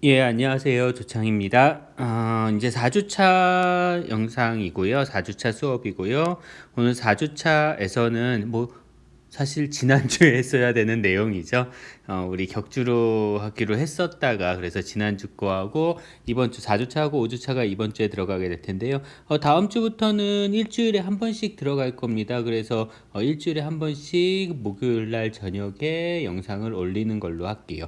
예, 안녕하세요. 조창입니다. 이제 4주차 영상이고요. 4주차 수업이고요. 오늘 4주차에서는 사실 지난주에 했어야 되는 내용이죠. 우리 격주로 하기로 했었다가 그래서 지난주 거하고 이번 주 4주차하고 5주차가 이번 주에 들어가게 될 텐데요. 다음 주부터는 일주일에 한 번씩 들어갈 겁니다. 그래서 일주일에 한 번씩 목요일 날 저녁에 영상을 올리는 걸로 할게요.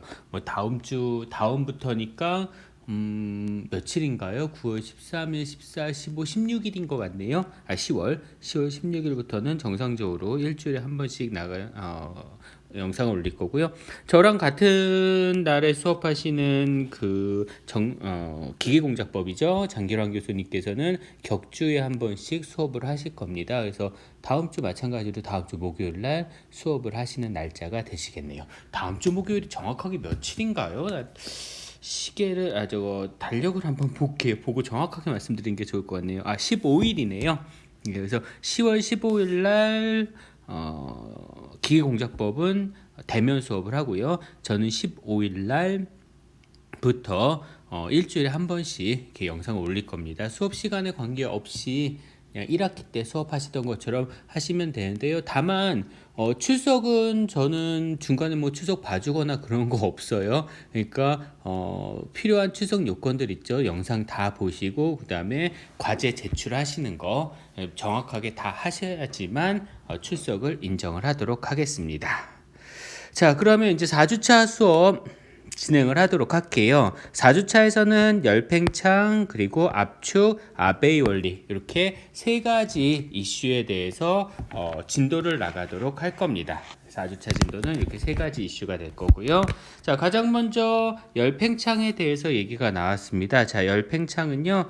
다음부터니까 며칠인가요? 9월 13일, 14, 15, 16일인 것 같네요. 10월 16일부터는 정상적으로 일주일에 한 번씩 영상을 올릴 거고요. 저랑 같은 날에 수업하시는 기계공작법이죠. 장기환 교수님께서는 격주에 한 번씩 수업을 하실 겁니다. 그래서 다음 주 마찬가지로 다음 주 목요일 날 수업을 하시는 날짜가 되시겠네요. 다음 주 목요일이 정확하게 며칠인가요? 시계를 달력을 한번 볼게요. 보고 정확하게 말씀드리는 게 좋을 것 같네요. 15일이네요. 그래서 10월 15일 날 기계공작법은 대면 수업을 하고요. 저는 15일 날부터 일주일에 한 번씩 이렇게 영상을 올릴 겁니다. 수업 시간에 관계없이 그냥 1학기 때 수업하시던 것처럼 하시면 되는데요. 다만 출석은 저는 중간에 출석 봐주거나 그런 거 없어요. 그러니까 필요한 출석 요건들 있죠. 영상 다 보시고 그 다음에 과제 제출하시는 거 정확하게 다 하셔야지만 출석을 인정을 하도록 하겠습니다. 자, 그러면 이제 4주차 수업 진행을 하도록 할게요. 4주차에서는 열팽창 그리고 압축, 아베이 원리 이렇게 세 가지 이슈에 대해서 진도를 나가도록 할 겁니다. 4주차 진도는 이렇게 세 가지 이슈가 될 거고요. 자, 가장 먼저 열팽창에 대해서 얘기가 나왔습니다. 자, 열팽창은요,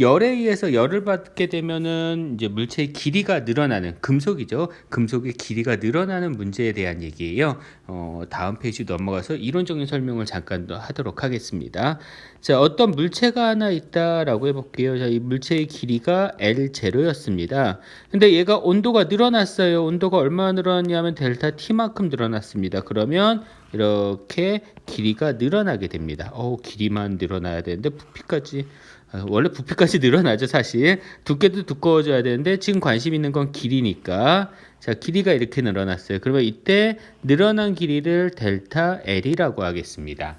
열에 의해서 열을 받게 되면은 이제 물체의 길이가 늘어나는 금속이죠. 금속의 길이가 늘어나는 문제에 대한 얘기예요. 다음 페이지 넘어가서 이론적인 설명을 잠깐 더 하도록 하겠습니다. 자, 어떤 물체가 하나 있다라고 해볼게요. 자, 이 물체의 길이가 L0였습니다. 근데 얘가 온도가 늘어났어요. 온도가 얼마나 늘어났냐면 델타 T만큼 늘어났습니다. 그러면 이렇게 길이가 늘어나게 됩니다. 길이만 늘어나야 되는데 부피까지 원래 부피까지 늘어나죠. 사실 두께도 두꺼워져야 되는데 지금 관심 있는 건 길이니까 자, 길이가 이렇게 늘어났어요. 그러면 이때 늘어난 길이를 델타 L이라고 하겠습니다.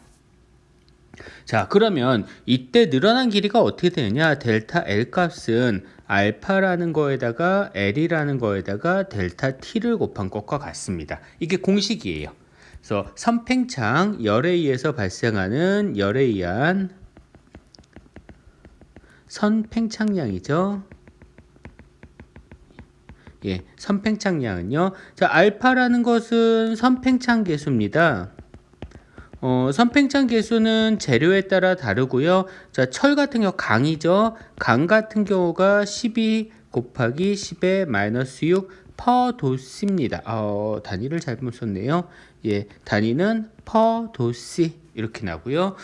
자, 그러면 이때 늘어난 길이가 어떻게 되느냐? 델타 L 값은 알파라는 거에다가 L이라는 거에다가 델타 T를 곱한 것과 같습니다. 이게 공식이에요. 그래서 선팽창, 열에 의해서 발생하는 열에 의한 선팽창량이죠. 예, 선팽창량은요. 자, 알파라는 것은 선팽창 계수입니다. 선팽창 계수는 재료에 따라 다르고요. 자, 철 같은 경우 강이죠. 강 같은 경우가 12 곱하기 10의 마이너스 6 퍼 도시입니다. 단위를 잘못 썼네요. 예, 단위는 퍼 도시 이렇게 나고요.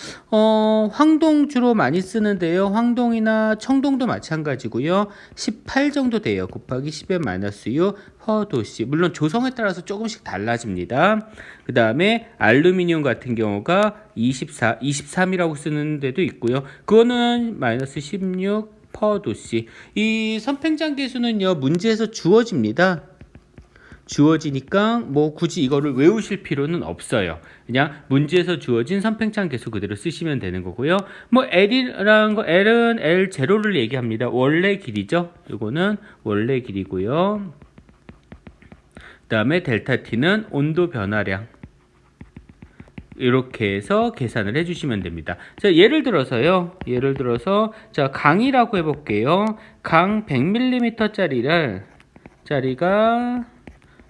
황동 주로 많이 쓰는데요. 황동이나 청동도 마찬가지고요. 18 정도 돼요. 곱하기 10의 마이너스 6 퍼 도시. 물론 조성에 따라서 조금씩 달라집니다. 그 다음에 알루미늄 같은 경우가 23이라고 쓰는 데도 있고요. 그거는 마이너스 16 퍼 도시. 이 선팽창 계수는요, 문제에서 주어집니다. 주어지니까 굳이 이거를 외우실 필요는 없어요. 그냥 문제에서 주어진 선팽창 계수 그대로 쓰시면 되는 거고요. L이라는 거, L은 L0를 얘기합니다. 원래 길이죠. 이거는 원래 길이고요. 그 다음에 델타 T는 온도 변화량. 이렇게 해서 계산을 해주시면 됩니다. 자, 예를 들어서 자, 강이라고 해볼게요. 강 100mm 짜리가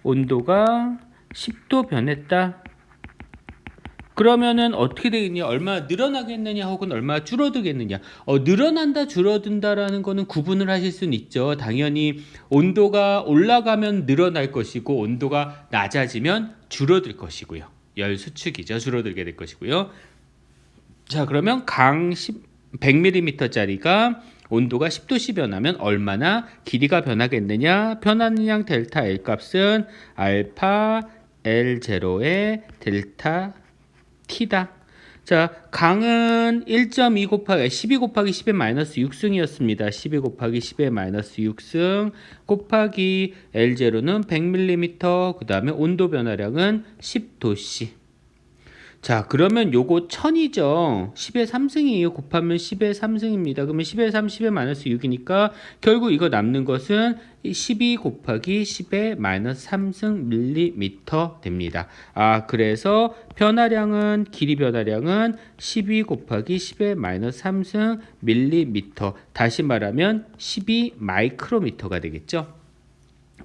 온도가 10도 변했다. 그러면은 어떻게 되겠냐? 얼마 늘어나겠느냐 혹은 얼마 줄어들겠느냐? 늘어난다 줄어든다라는 거는 구분을 하실 수는 있죠. 당연히 온도가 올라가면 늘어날 것이고 온도가 낮아지면 줄어들 것이고요. 열 수축이죠. 줄어들게 될 것이고요. 자, 그러면 강 100mm 짜리가 온도가 10도씨 변하면 얼마나 길이가 변하겠느냐? 변하는 양 델타 L 값은 알파 L0의 델타 T다. 자, 강은 1.2 곱하기 12 곱하기 10의 마이너스 6승이었습니다. 12 곱하기 10의 마이너스 6승 곱하기 L0는 100mm, 그 다음에 온도 변화량은 10도씨. 자, 그러면 요거 1000이죠. 10의 3승이에요. 곱하면 10의 3승입니다. 그러면 10의 3, 10의 마이너스 6이니까 결국 이거 남는 것은 12 곱하기 10의 마이너스 3승 밀리미터 됩니다. 아, 그래서 변화량은, 길이 변화량은 12 곱하기 10의 마이너스 3승 밀리미터. 다시 말하면 12 마이크로미터가 되겠죠.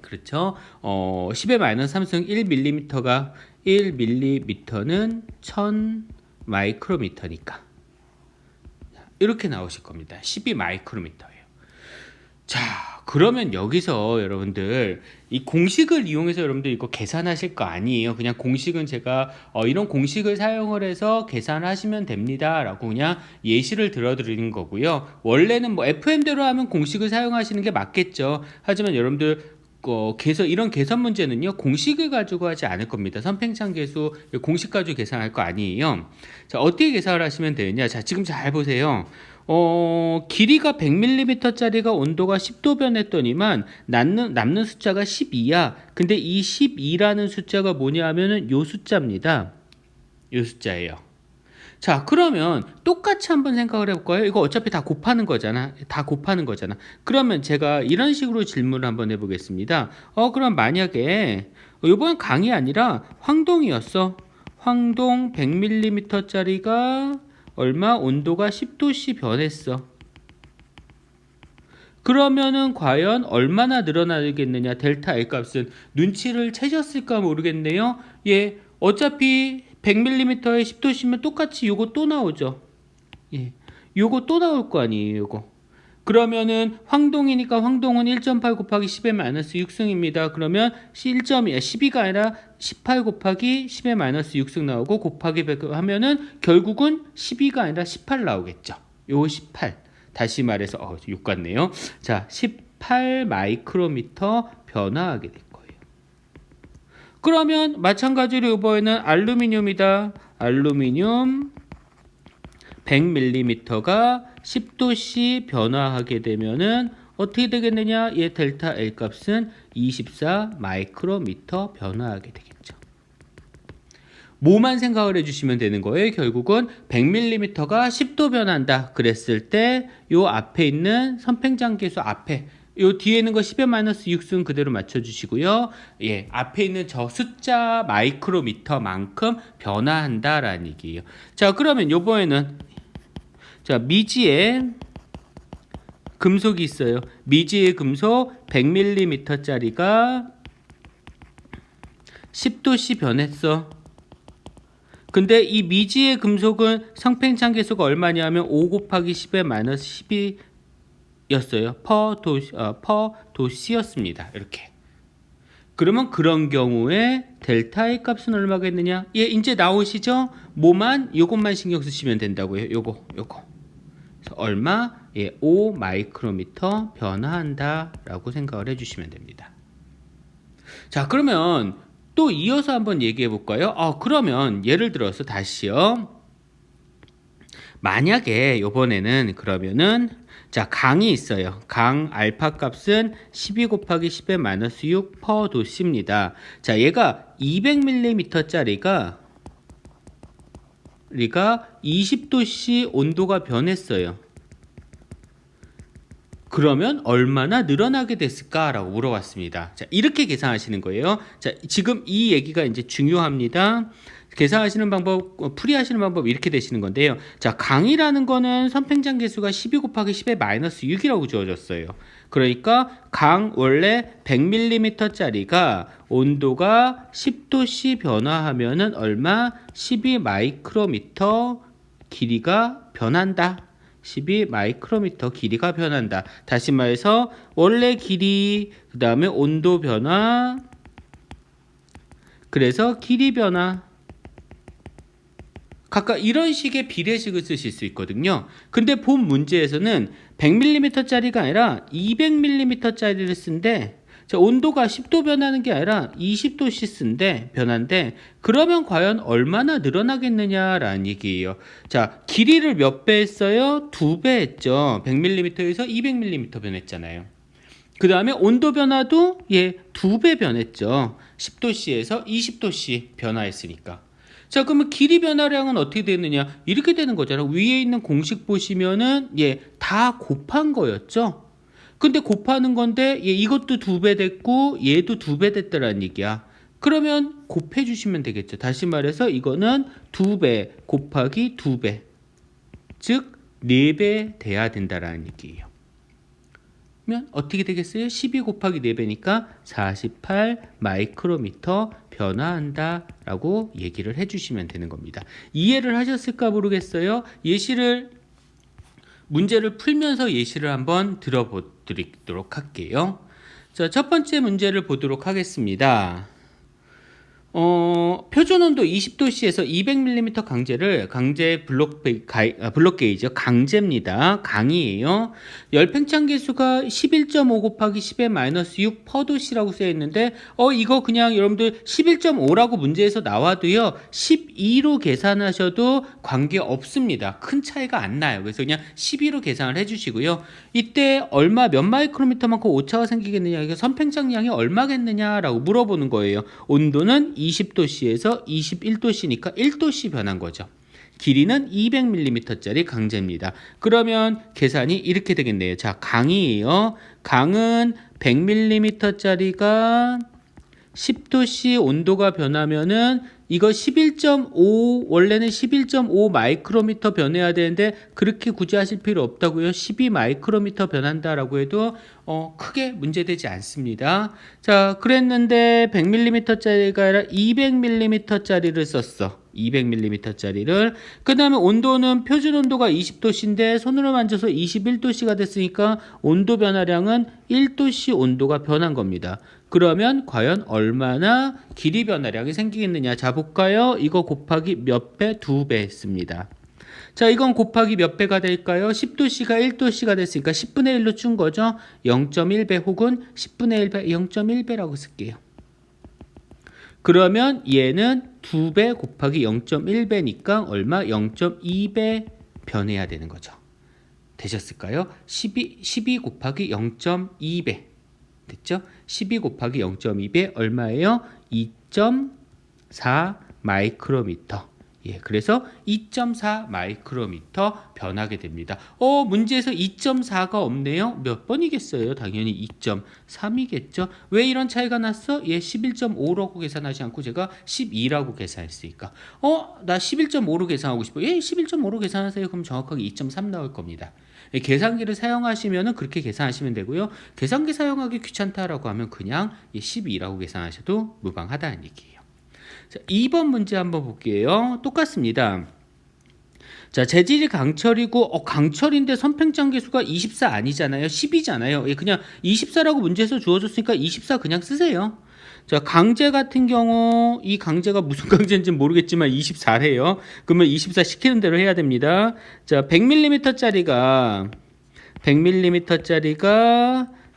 그렇죠. 10의 마이너스 3승 1mm가 1mm는 1000 마이크로미터니까 이렇게 나오실 겁니다. 12 마이크로미터예요. 자, 그러면 여기서 여러분들 이 공식을 이용해서 여러분들 이거 계산하실 거 아니에요. 그냥 공식은 제가 이런 공식을 사용을 해서 계산하시면 됩니다 라고 그냥 예시를 들어드리는 거고요. 원래는 뭐 FM대로 하면 공식을 사용하시는 게 맞겠죠. 하지만 여러분들 이런 계산 문제는요, 공식을 가지고 하지 않을 겁니다. 선팽창계수 공식 가지고 계산할 거 아니에요. 자, 어떻게 계산을 하시면 되느냐? 자, 지금 잘 보세요. 길이가 100mm 짜리가 온도가 10도 변했더니만 남는 숫자가 12야. 근데 이 12라는 숫자가 뭐냐 하면은 요 숫자입니다. 요 숫자예요. 자, 그러면 똑같이 한번 생각을 해볼까요? 이거 어차피 다 곱하는 거잖아. 그러면 제가 이런 식으로 질문을 한번 해보겠습니다. 그럼 만약에 이번 강이 아니라 황동이었어. 황동 100mm 짜리가 얼마? 온도가 10도씨 변했어. 그러면은 과연 얼마나 늘어나겠느냐? 델타 L 값은 눈치를 채셨을까 모르겠네요. 예, 어차피 100mm에 10도씨면 똑같이 요거 또 나오죠. 예, 요거 또 나올 거 아니에요, 요거. 그러면은 황동이니까 황동은 1.8 곱하기 10의 마이너스 6승입니다. 그러면 12가 아니라 18 곱하기 10의 마이너스 6승 나오고 곱하기 100 하면은 결국은 12가 아니라 18 나오겠죠. 요 18. 다시 말해서 욕 같네요. 자, 18 마이크로미터 변화하게 됩니다. 그러면 마찬가지로 이번에는 알루미늄이다. 알루미늄 100mm가 10도씨 변화하게 되면은 어떻게 되겠느냐? 얘 델타 L 값은 24 마이크로미터 변화하게 되겠죠. 뭐만 생각을 해주시면 되는 거예요. 결국은 100mm가 10도 변한다. 그랬을 때 요 앞에 있는 선팽장계수 앞에 요 뒤에 있는 거 10의 마이너스 6승 그대로 맞춰주시고요. 예, 앞에 있는 저 숫자 마이크로미터만큼 변화한다라는 얘기예요. 자, 그러면 요번에는 자, 미지에 금속이 있어요. 미지의 금속 100mm 짜리가 10도씨 변했어. 근데 이 미지의 금속은 성팽창계수가 얼마냐면 5 곱하기 10의 마이너스 12 였어요. 퍼 도씨였습니다. 이렇게. 그러면 그런 경우에 델타의 값은 얼마겠느냐? 예, 이제 나오시죠? 요것만 신경 쓰시면 된다고요. 요거. 그래서 얼마? 예, 5 마이크로미터 변화한다라고 생각을 해주시면 됩니다. 자, 그러면 또 이어서 한번 얘기해 볼까요? 그러면 예를 들어서 다시요. 만약에 요번에는 그러면은 자, 강이 있어요. 강 알파 값은 12 곱하기 10의 마이너스 6 퍼 도씨입니다. 자, 얘가 200mm 짜리가 20도씨 온도가 변했어요. 그러면 얼마나 늘어나게 됐을까라고 물어봤습니다. 자, 이렇게 계산하시는 거예요. 자, 지금 이 얘기가 이제 중요합니다. 계산하시는 방법, 풀이하시는 방법 이렇게 되시는 건데요. 자, 강이라는 거는 선팽장 계수가 12 곱하기 10의 마이너스 6이라고 주어졌어요. 그러니까 강 원래 100mm 짜리가 온도가 10도씨 변화하면은 얼마? 12 마이크로미터 길이가 변한다. 12 마이크로미터 길이가 변한다. 다시 말해서 원래 길이, 그 다음에 온도 변화, 그래서 길이 변화. 각각 이런 식의 비례식을 쓰실 수 있거든요. 근데 본 문제에서는 100mm 짜리가 아니라 200mm 짜리를 쓴데 자, 온도가 10도 변하는 게 아니라 20도씨인데 변한데 그러면 과연 얼마나 늘어나겠느냐라는 얘기예요. 자, 길이를 몇 배 했어요? 2배 했죠. 100mm에서 200mm 변했잖아요. 그 다음에 온도 변화도 2배 변했죠. 10도씨에서 20도씨 변화했으니까. 자, 그러면 길이 변화량은 어떻게 되느냐? 이렇게 되는 거잖아요. 위에 있는 공식 보시면은 다 곱한 거였죠. 근데 곱하는 건데 이것도 2배 됐고 얘도 2배 됐다라는 얘기야. 그러면 곱해 주시면 되겠죠. 다시 말해서 이거는 2배 곱하기 2배, 즉 4배 돼야 된다라는 얘기예요. 그러면 어떻게 되겠어요? 12 곱하기 4배니까 48 마이크로미터 변화한다 라고 얘기를 해주시면 되는 겁니다. 이해를 하셨을까 모르겠어요. 문제를 풀면서 예시를 한번 들어보도록 할게요. 자, 첫 번째 문제를 보도록 하겠습니다. 표준 온도 20도씨에서 200mm 강제 블록 게이지 강제입니다. 강이에요. 열 팽창 계수가 11.5 곱하기 10의 마이너스 6 퍼도씨라고 쓰여 있는데 이거 그냥 여러분들 11.5라고 문제에서 나와도요 12로 계산하셔도 관계 없습니다. 큰 차이가 안 나요. 그래서 그냥 12로 계산을 해주시고요. 이때 몇 마이크로미터만큼 오차가 생기겠느냐, 이게 선팽창량이 얼마겠느냐라고 물어보는 거예요. 온도는 20도씨에서 21도씨니까 1도씨 변한 거죠. 길이는 200mm짜리 강제입니다. 그러면 계산이 이렇게 되겠네요. 자, 강이에요. 강은 100mm짜리가 10도씨 온도가 변하면은 이거 11.5 원래는 11.5 마이크로미터 변해야 되는데 그렇게 굳이 하실 필요 없다고요. 12 마이크로미터 변한다라고 해도 크게 문제되지 않습니다. 자, 그랬는데 100mm짜리가 아니라 200mm짜리를 썼어. 200mm짜리를. 그 다음에 온도는 표준 온도가 20도씨인데 손으로 만져서 21도씨가 됐으니까 온도 변화량은 1도씨 온도가 변한 겁니다. 그러면 과연 얼마나 길이 변화량이 생기겠느냐. 자, 볼까요? 이거 곱하기 몇 배? 2배 했습니다. 자, 이건 곱하기 몇 배가 될까요? 10도씨가 1도씨가 됐으니까 10분의 1로 준 거죠. 0.1배 혹은 10분의 1배, 0.1배라고 쓸게요. 그러면 얘는 2배 곱하기 0.1배니까 얼마? 0.2배 변해야 되는 거죠. 되셨을까요? 12 곱하기 0.2배 됐죠? 12 곱하기 0.2배 얼마예요? 2.4 마이크로미터. 그래서 2.4 마이크로미터 변하게 됩니다. 문제에서 2.4가 없네요. 몇 번이겠어요? 당연히 2.3이겠죠. 왜 이런 차이가 났어? 11.5라고 계산하지 않고 제가 12라고 계산했으니까. 나 11.5로 계산하고 싶어. 11.5로 계산하세요. 그럼 정확하게 2.3 나올 겁니다. 계산기를 사용하시면 그렇게 계산하시면 되고요. 계산기 사용하기 귀찮다라고 하면 그냥 12라고 계산하셔도 무방하다는 얘기예요. 자, 2번 문제 한번 볼게요. 똑같습니다. 자, 재질이 강철이고 강철인데 선팽창 계수가 24 아니잖아요. 10이잖아요. 그냥 24라고 문제에서 주어졌으니까 24 그냥 쓰세요. 자, 강제 같은 경우 이 강제가 무슨 강제인지는 모르겠지만 24래요. 그러면 24 시키는 대로 해야 됩니다. 자, 100mm짜리가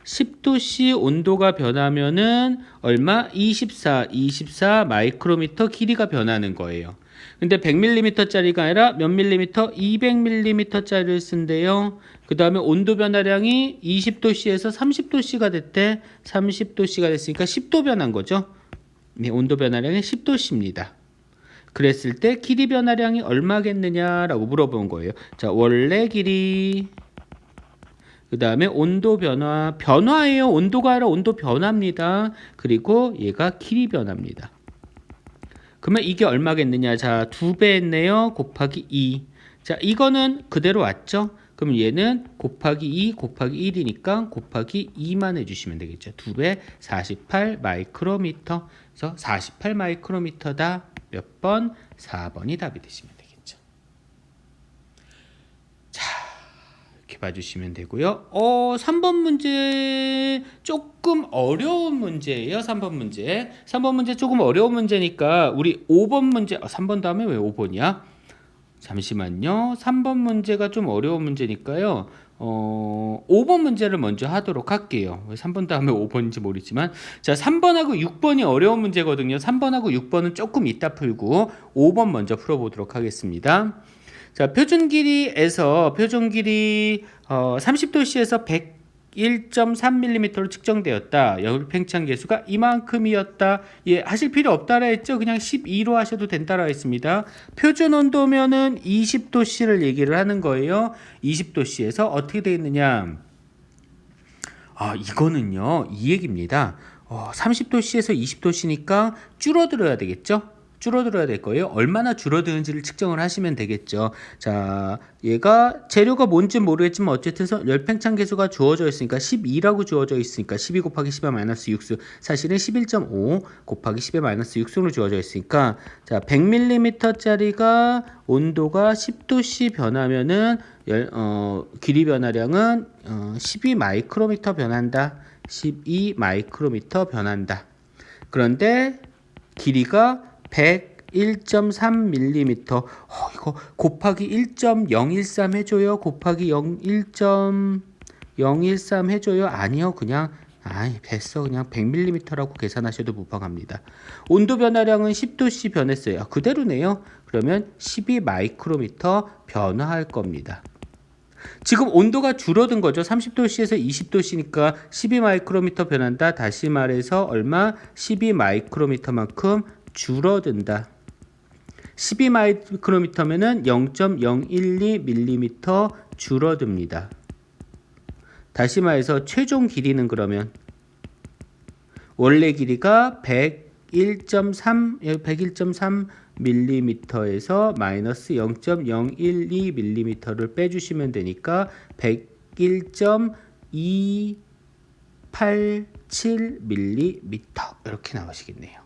10도씨 온도가 변하면은 얼마? 24 마이크로미터 길이가 변하는 거예요. 근데 100mm짜리가 아니라 몇 밀리미터? 200mm짜리를 쓴대요. 그 다음에 온도 변화량이 20도씨에서 30도씨가 됐대. 30도씨가 됐으니까 10도 변한 거죠. 네, 온도 변화량이 10도씨입니다. 그랬을 때 길이 변화량이 얼마겠느냐라고 물어본 거예요. 자, 원래 길이, 그 다음에 온도 변화예요. 온도가 아니라 온도 변화입니다. 그리고 얘가 길이 변화입니다. 그러면 이게 얼마겠느냐? 자, 2배 했네요. 곱하기 2. 자, 이거는 그대로 왔죠? 그럼 얘는 곱하기 2 곱하기 1이니까 곱하기 2만 해주시면 되겠죠. 2배 48 마이크로미터. 그래서 48 마이크로미터다. 몇 번? 4번이 답이 되시면 되겠죠. 자, 이렇게 봐주시면 되고요. 3번 문제 조금 어려운 문제예요. 3번 문제. 3번 문제 조금 어려운 문제니까 우리 5번 문제, 3번 다음에 왜 5번이야? 잠시만요. 3번 문제가 좀 어려운 문제니까요. 5번 문제를 먼저 하도록 할게요. 3번 다음에 5번인지 모르지만 자 3번하고 6번이 어려운 문제거든요. 3번하고 6번은 조금 이따 풀고 5번 먼저 풀어보도록 하겠습니다. 자 표준 길이에서 표준 길이 30도씨에서 101.3mm로 측정되었다. 열 팽창 계수가 이만큼이었다. 예, 하실 필요 없다라 했죠. 그냥 12로 하셔도 된다라 했습니다. 표준 온도면은 20도씨를 얘기를 하는 거예요. 20도씨에서 어떻게 되어 있느냐? 이거는요. 이 얘기입니다. 30도씨에서 20도씨니까 줄어들어야 되겠죠? 줄어들어야 될 거예요. 얼마나 줄어드는지를 측정을 하시면 되겠죠. 자, 얘가 재료가 뭔지 모르겠지만 어쨌든 열팽창 계수가 주어져 있으니까 12라고 주어져 있으니까 12 곱하기 10의 마이너스 6수 사실은 11.5 곱하기 10의 마이너스 6수로 주어져 있으니까 자 100mm짜리가 온도가 10도씨 변하면은 길이 변화량은 12 마이크로미터 변한다. 12 마이크로미터 변한다. 그런데 길이가 101.3mm 이거 곱하기 1.013 해줘요. 곱하기 1.013 해줘요. 아니요. 그냥 됐어. 그냥 100mm라고 계산하셔도 무방합니다. 온도 변화량은 10도씨 변했어요. 그대로네요. 그러면 12 마이크로미터 변화할 겁니다. 지금 온도가 줄어든 거죠. 30도씨에서 20도씨니까 12 마이크로미터 변한다. 다시 말해서 얼마? 12 마이크로미터만큼 줄어든다. 12 마이크로미터면은 0.012mm 줄어듭니다. 다시 말해서 최종 길이는 그러면 원래 길이가 101.3mm에서 마이너스 0.012mm를 빼주시면 되니까 101.287mm 이렇게 나오시겠네요.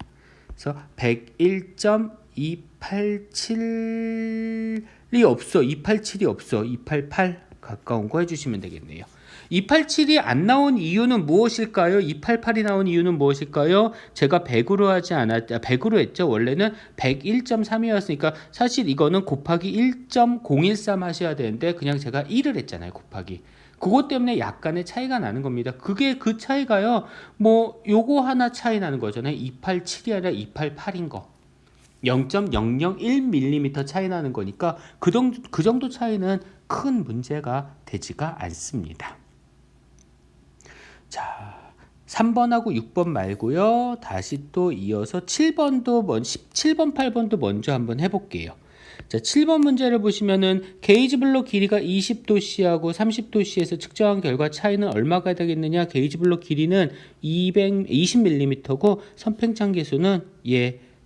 그래서 101.287이 없어. 287이 없어. 288 가까운 거 해주시면 되겠네요. 287이 안 나온 이유는 무엇일까요? 288이 나온 이유는 무엇일까요? 제가 100으로 하지 않았다. 100으로 했죠. 원래는 101.3이었으니까 사실 이거는 곱하기 1.013 하셔야 되는데 그냥 제가 1을 했잖아요. 곱하기. 그것 때문에 약간의 차이가 나는 겁니다. 그게 그 차이가요. 뭐 요거 하나 차이 나는 거잖아요. 287이 아니라 288인 거. 0.001mm 차이 나는 거니까 그 정도 차이는 큰 문제가 되지가 않습니다. 자, 3번하고 6번 말고요. 다시 또 이어서 7번, 8번도 먼저 한번 해볼게요. 자, 7번 문제를 보시면은 게이지 블록 길이가 20도씨하고 30도씨에서 측정한 결과 차이는 얼마가 되겠느냐? 게이지 블록 길이는 20mm고 선팽창 계수는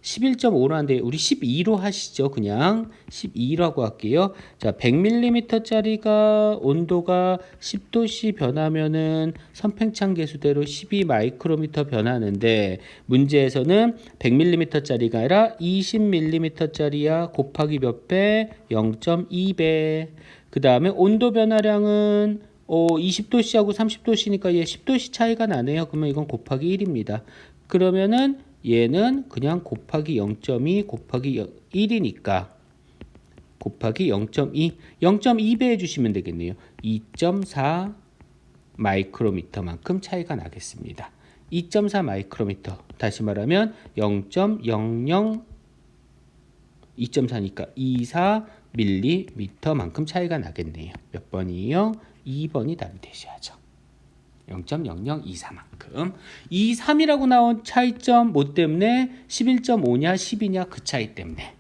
11.5로 하는데 우리 12로 하시죠. 그냥 12라고 할게요. 자, 100mm짜리가 온도가 10도씨 변하면은 선팽창 계수대로 12 마이크로미터 변하는데 문제에서는 100mm짜리가 아니라 20mm짜리야. 곱하기 몇 배? 0.2배. 그 다음에 온도 변화량은 20도씨하고 30도씨니까 10도씨 차이가 나네요. 그러면 이건 곱하기 1입니다. 그러면은 얘는 그냥 곱하기 0.2 곱하기 1이니까 곱하기 0.2배 해주시면 되겠네요. 2.4 마이크로미터만큼 차이가 나겠습니다. 2.4 마이크로미터 다시 말하면 2.4니까 24mm만큼 차이가 나겠네요. 몇 번이에요? 2번이 답이 되셔야죠. 0.0024만큼 23이라고 나온 차이점 뭐 때문에 11.5냐 10이냐 그 차이 때문에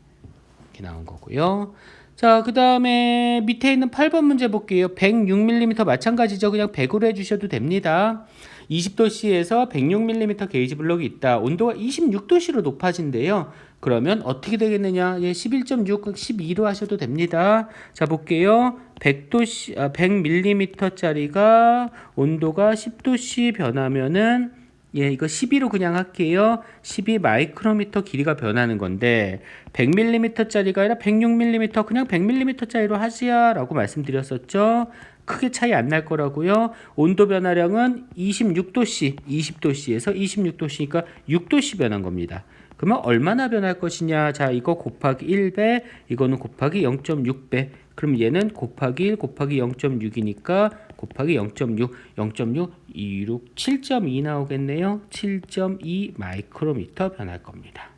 이렇게 나온 거고요. 자, 그 다음에 밑에 있는 8번 문제 볼게요. 106mm 마찬가지죠. 그냥 100으로 해주셔도 됩니다. 20도씨에서 106mm 게이지 블록이 있다. 온도가 26도씨로 높아진대요. 그러면 어떻게 되겠느냐? 11.6, 12로 하셔도 됩니다. 자, 볼게요. 100mm짜리가 온도가 10도씨 변하면은 이거 12로 그냥 할게요. 12 마이크로미터 길이가 변하는 건데 100mm짜리가 아니라 106mm 그냥 100mm짜리로 하시야라고 말씀드렸었죠. 크게 차이 안 날 거라고요. 온도 변화량은 26도씨, 20도씨에서 26도씨니까 6도씨 변한 겁니다. 그러면 얼마나 변할 것이냐? 자, 이거 곱하기 1배, 이거는 곱하기 0.6배. 그럼 얘는 곱하기 1 곱하기 0.6이니까 곱하기 0.6, 0.6, 26, 7.2 나오겠네요. 7.2 마이크로미터 변할 겁니다.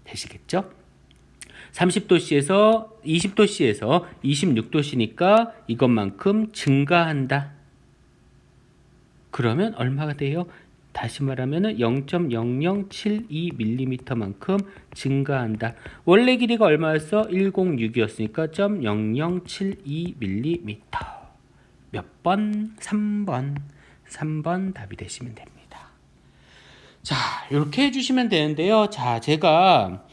되시겠죠? 30도씨에서 20도씨에서 26도씨니까 이것만큼 증가한다. 그러면 얼마가 돼요? 다시 말하면 0.0072mm만큼 증가한다. 원래 길이가 얼마였어? 106이었으니까 0.0072mm. 몇 번? 3번. 3번 답이 되시면 됩니다. 자, 이렇게 해주시면 되는데요. 자, 제가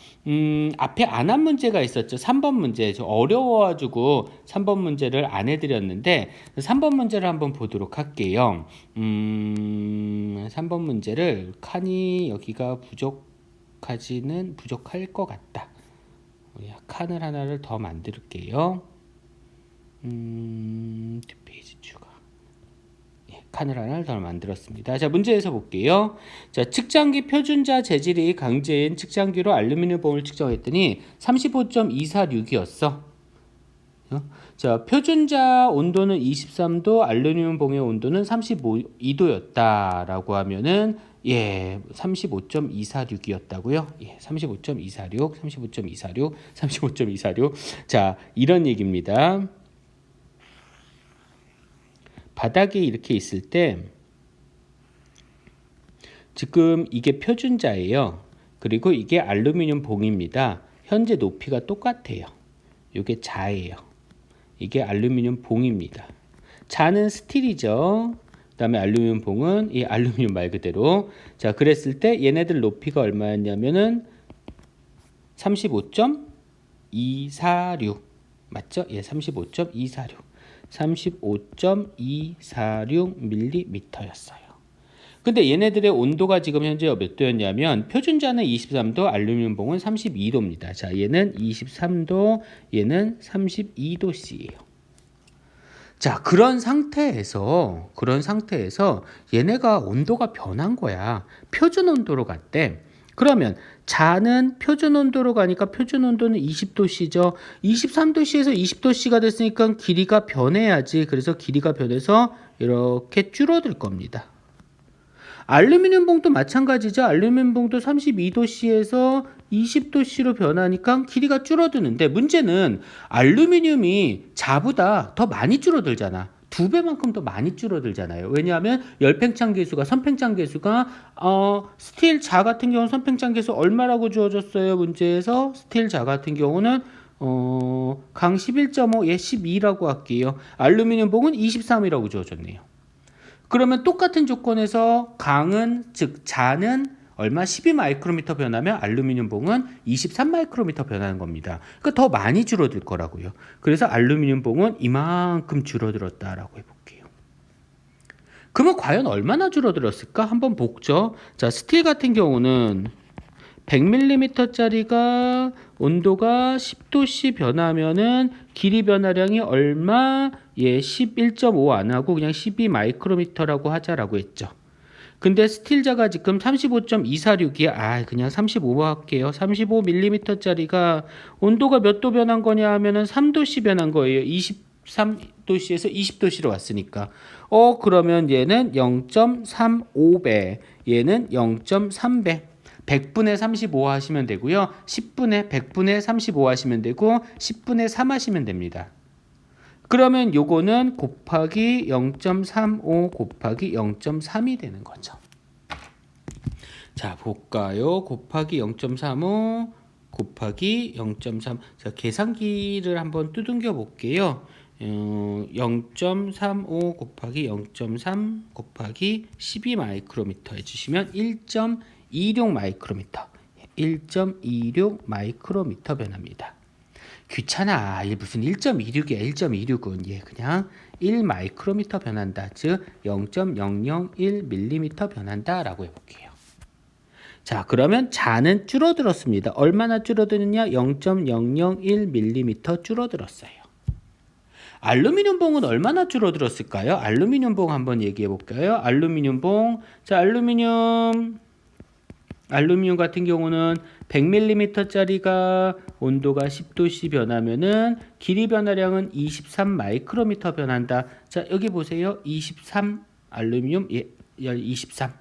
앞에 안 한 문제가 있었죠. 3번 문제. 좀 어려워가지고 3번 문제를 안 해드렸는데 3번 문제를 한번 보도록 할게요. 3번 문제를 칸이 여기가 부족할 것 같다. 칸을 하나를 더 만들게요. 뒷페이지 추가. 칸을 하나를 더 만들었습니다. 자, 문제에서 볼게요. 자, 측정기 표준자 재질이 강제인 측정기로 알루미늄 봉을 측정했더니 35.246이었어. 자, 표준자 온도는 23도, 알루미늄 봉의 온도는 35도였다라고 하면은 35.246이었다고요? 35.246. 자, 이런 얘기입니다. 바닥에 이렇게 있을 때 지금 이게 표준자예요. 그리고 이게 알루미늄 봉입니다. 현재 높이가 똑같아요. 이게 자예요. 이게 알루미늄 봉입니다. 자는 스틸이죠. 그 다음에 알루미늄 봉은 이 알루미늄 말 그대로. 자, 그랬을 때 얘네들 높이가 얼마였냐면은 35.246 맞죠? 35.246mm였어요. 근데 얘네들의 온도가 지금 현재 몇 도였냐면 표준자는 23도, 알루미늄 봉은 32도입니다. 자, 얘는 23도, 얘는 32도씨예요. 자, 그런 상태에서 얘네가 온도가 변한 거야. 표준 온도로 갔대. 그러면 자는 표준 온도로 가니까 표준 온도는 20도씨죠. 23도씨에서 20도씨가 됐으니까 길이가 변해야지. 그래서 길이가 변해서 이렇게 줄어들 겁니다. 알루미늄 봉도 마찬가지죠. 알루미늄 봉도 32도씨에서 20도씨로 변하니까 길이가 줄어드는데 문제는 알루미늄이 자보다 더 많이 줄어들잖아. 2배만큼 더 많이 줄어들잖아요. 왜냐하면 열팽창 계수가 선팽창 계수가 스틸 자 같은 경우는 선팽창 계수 얼마라고 주어졌어요? 문제에서 스틸 자 같은 경우는 강 11.5, 얘 12라고 할게요. 알루미늄 봉은 23이라고 주어졌네요. 그러면 똑같은 조건에서 강은 즉 자는 얼마 12 마이크로미터 변하면 알루미늄 봉은 23 마이크로미터 변하는 겁니다. 그러니까 더 많이 줄어들 거라고요. 그래서 알루미늄 봉은 이만큼 줄어들었다라고 해볼게요. 그러면 과연 얼마나 줄어들었을까? 한번 보죠. 자, 스틸 같은 경우는 100mm짜리가 온도가 10도씨 변하면은 길이 변화량이 얼마? 11.5 안 하고 그냥 12 마이크로미터라고 하자라고 했죠. 근데 스틸자가 지금 35.246이야. 그냥 35 할게요. 35mm짜리가 온도가 몇 도 변한 거냐 하면은 3도씨 변한 거예요. 23도씨에서 20도씨로 왔으니까. 그러면 얘는 0.35배. 얘는 0.3배. 100분의 35 하시면 되고요. 100분의 35 하시면 되고 10분의 3 하시면 됩니다. 그러면 요거는 곱하기 0.35 곱하기 0.3이 되는 거죠. 자, 볼까요? 곱하기 0.35 곱하기 0.3. 자, 계산기를 한번 두둥겨 볼게요. 0.35 곱하기 0.3 곱하기 12 마이크로미터 해주시면 1.26 마이크로미터. 1.26 마이크로미터 변합니다. 귀찮아. 무슨 1.26이야. 1.26은 그냥 1 마이크로미터 변한다. 즉 0.001mm 변한다라고 해볼게요. 자, 그러면 자는 줄어들었습니다. 얼마나 줄어드느냐? 0.001mm 줄어들었어요. 알루미늄 봉은 얼마나 줄어들었을까요? 알루미늄 봉 한번 얘기해 볼까요? 알루미늄 봉. 자, 알루미늄 알루미늄 같은 경우는 100mm짜리가 온도가 10도씨 변하면은 길이 변화량은 23 마이크로미터 변한다. 자, 여기 보세요. 23 알루미늄 23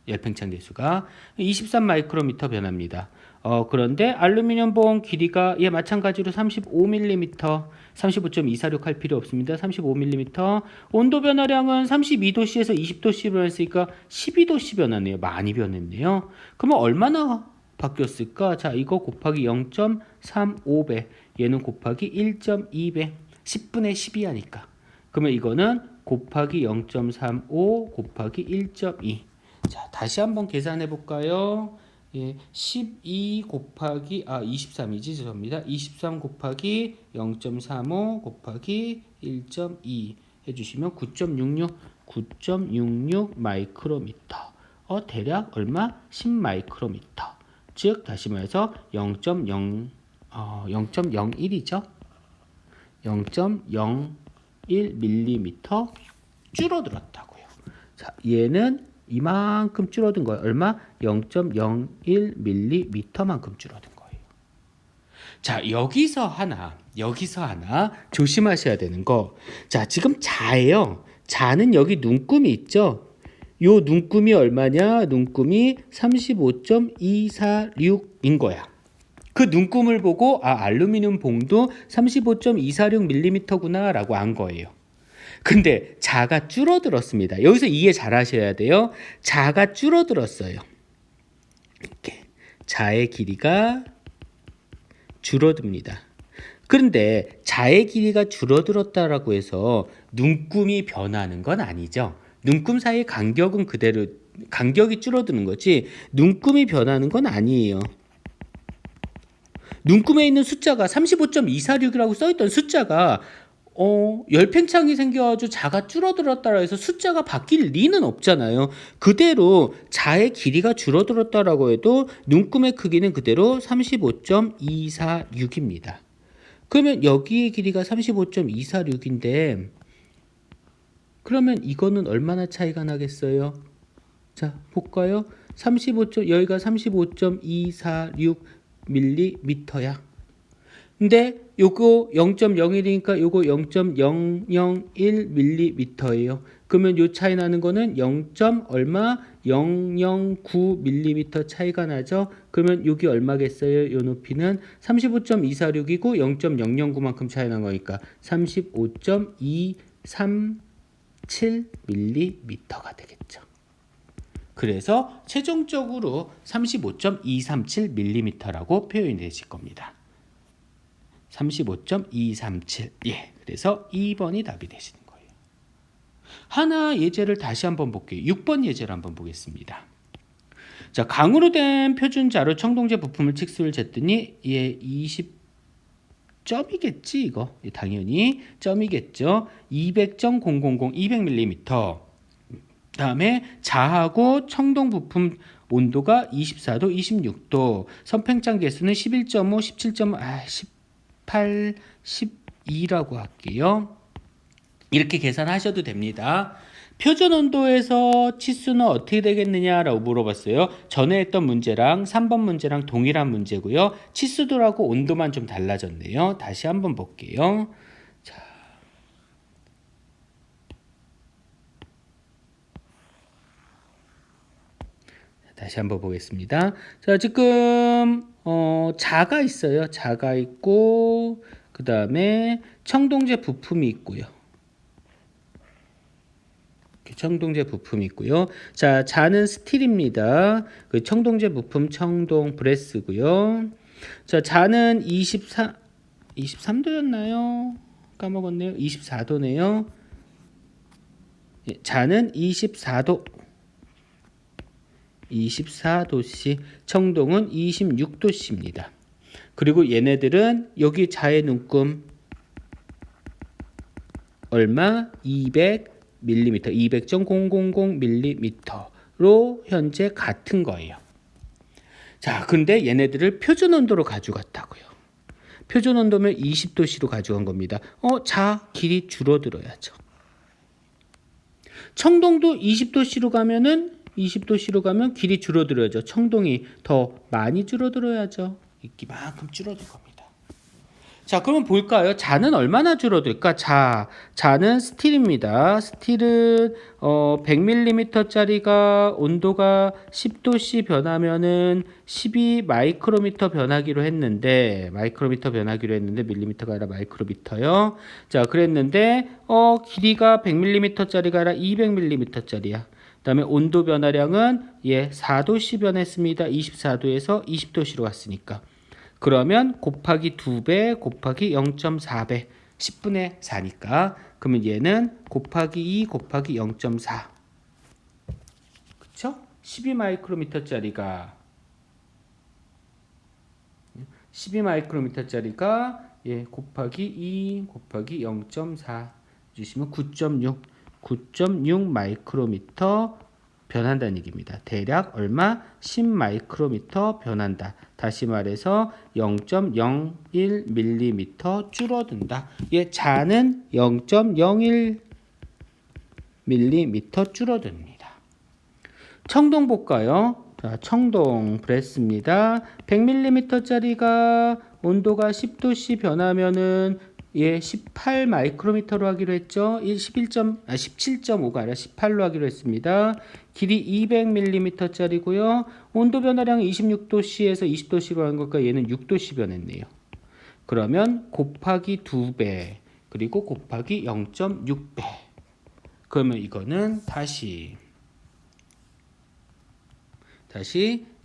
열팽창 계수가 23 마이크로미터 변합니다. 그런데 알루미늄 봉 길이가 마찬가지로 35mm, 35.246 할 필요 없습니다. 35mm. 온도 변화량은 32도씨에서 20도씨 변했으니까 12도씨 변하네요. 많이 변했네요. 그러면 얼마나 바뀌었을까? 자, 이거 곱하기 0.35배. 얘는 곱하기 1.2배. 10분의 12 하니까. 그러면 이거는 곱하기 0.35 곱하기 1.2. 자, 다시 한번 계산해 볼까요? 12 곱하기 23이지 죄송합니다. 23 곱하기 0.35 곱하기 1.2 해주시면 9.66 마이크로미터. 대략 얼마? 10 마이크로미터. 즉 다시 말해서 0.01이죠. 0.01 밀리미터 줄어들었다고요. 자, 얘는 이만큼 줄어든 거예요. 얼마? 0.01mm만큼 줄어든 거예요. 자, 여기서 하나 조심하셔야 되는 거. 자, 지금 자예요. 자는 여기 눈금이 있죠? 요 눈금이 얼마냐? 눈금이 35.246인 거야. 그 눈금을 보고 알루미늄 봉도 35.246mm구나 라고 안 거예요. 근데 자가 줄어들었습니다. 여기서 이해 잘 하셔야 돼요. 자가 줄어들었어요. 이렇게 자의 길이가 줄어듭니다. 그런데 자의 길이가 줄어들었다라고 해서 눈금이 변하는 건 아니죠. 눈금 사이의 간격은 그대로, 간격이 줄어드는 거지 눈금이 변하는 건 아니에요. 눈금에 있는 숫자가 35.246이라고 써있던 숫자가 열팽창이 생겨가지고 자가 줄어들었다라 해서 숫자가 바뀔 리는 없잖아요. 그대로 자의 길이가 줄어들었다라고 해도 눈금의 크기는 그대로 35.246입니다. 그러면 여기의 길이가 35.246인데 그러면 이거는 얼마나 차이가 나겠어요? 자, 볼까요? 여기가 35.246mm야. 근데 요거 0.01이니까 요거 0.001mm예요. 그러면 요 차이 나는 거는 0. 얼마? 009mm 차이가 나죠. 그러면 여기 얼마겠어요? 요 높이는 35.246이고 0.009만큼 차이 난 거니까 35.237mm가 되겠죠. 그래서 최종적으로 35.237mm라고 표현이 되실 겁니다. 35.237. 그래서 2번이 답이 되시는 거예요. 하나 예제를 다시 한번 볼게요. 6번 예제를 한번 보겠습니다. 자, 강으로 된 표준 자료 청동제 부품을 칙수를 쟀더니 20점이겠지 이거. 당연히 점이겠죠. 200.000 200mm. 다음에 자하고 청동 부품 온도가 24도, 26도. 선팽창 개수는 11.5, 17.5, 18, 12라고 할게요. 이렇게 계산하셔도 됩니다. 표준 온도에서 치수는 어떻게 되겠느냐라고 물어봤어요. 전에 했던 문제랑 3번 문제랑 동일한 문제고요. 치수도라고 온도만 좀 달라졌네요. 다시 한번 볼게요. 자, 다시 한번 보겠습니다. 자, 지금 자가 있어요. 자가 있고 그 다음에 청동제 부품이 있고요. 청동제 부품이 있고요. 자, 자는 스틸입니다. 그 청동제 부품 청동 브레스고요. 자, 자는 23도였나요? 까먹었네요. 24도네요. 자는 24도씨, 청동은 26도씨입니다. 그리고 얘네들은 여기 자의 눈금 얼마? 200mm, 200.000mm로 현재 같은 거예요. 자, 근데 얘네들을 표준 온도로 가져갔다고요. 표준 온도면 20도씨로 가져간 겁니다. 자 길이 줄어들어야죠. 청동도 20도씨로 가면은 20도씨로 가면 길이 줄어들어야죠. 청동이 더 많이 줄어들어야죠. 이만큼 줄어들 겁니다. 자, 그러면 볼까요? 자는 얼마나 줄어들까? 자는 스틸입니다. 스틸은 100mm짜리가 온도가 10도씨 변하면은 12 마이크로미터 변하기로 했는데 밀리미터가 아니라 마이크로미터요. 자, 그랬는데 길이가 100mm짜리가 아니라 200mm짜리야. 그다음에 온도 변화량은 4도씨 변했습니다. 24도에서 20도씨로 갔으니까. 그러면 곱하기 2배 곱하기 0.4배 10분의 4니까 그러면 얘는 곱하기 2 곱하기 0.4 그쵸? 12마이크로미터짜리가 곱하기 2 곱하기 0.4 주시면 9.6 마이크로미터 변한다는 얘기입니다. 대략 얼마? 10 마이크로미터 변한다. 다시 말해서 0.01mm 줄어든다. 자는 0.01mm 줄어듭니다. 청동 볼까요? 자, 청동 브레스입니다. 100mm짜리가 온도가 10도씨 변하면은 18 마이크로미터로 하기로 했죠. 17.5가 아니라 18로 하기로 했습니다. 길이 200mm짜리고요. 온도 변화량은 26도씨에서 20도씨로 하는 것과 얘는 6도씨 변했네요. 그러면 곱하기 2배 그리고 곱하기 0.6배. 그러면 이거는 다시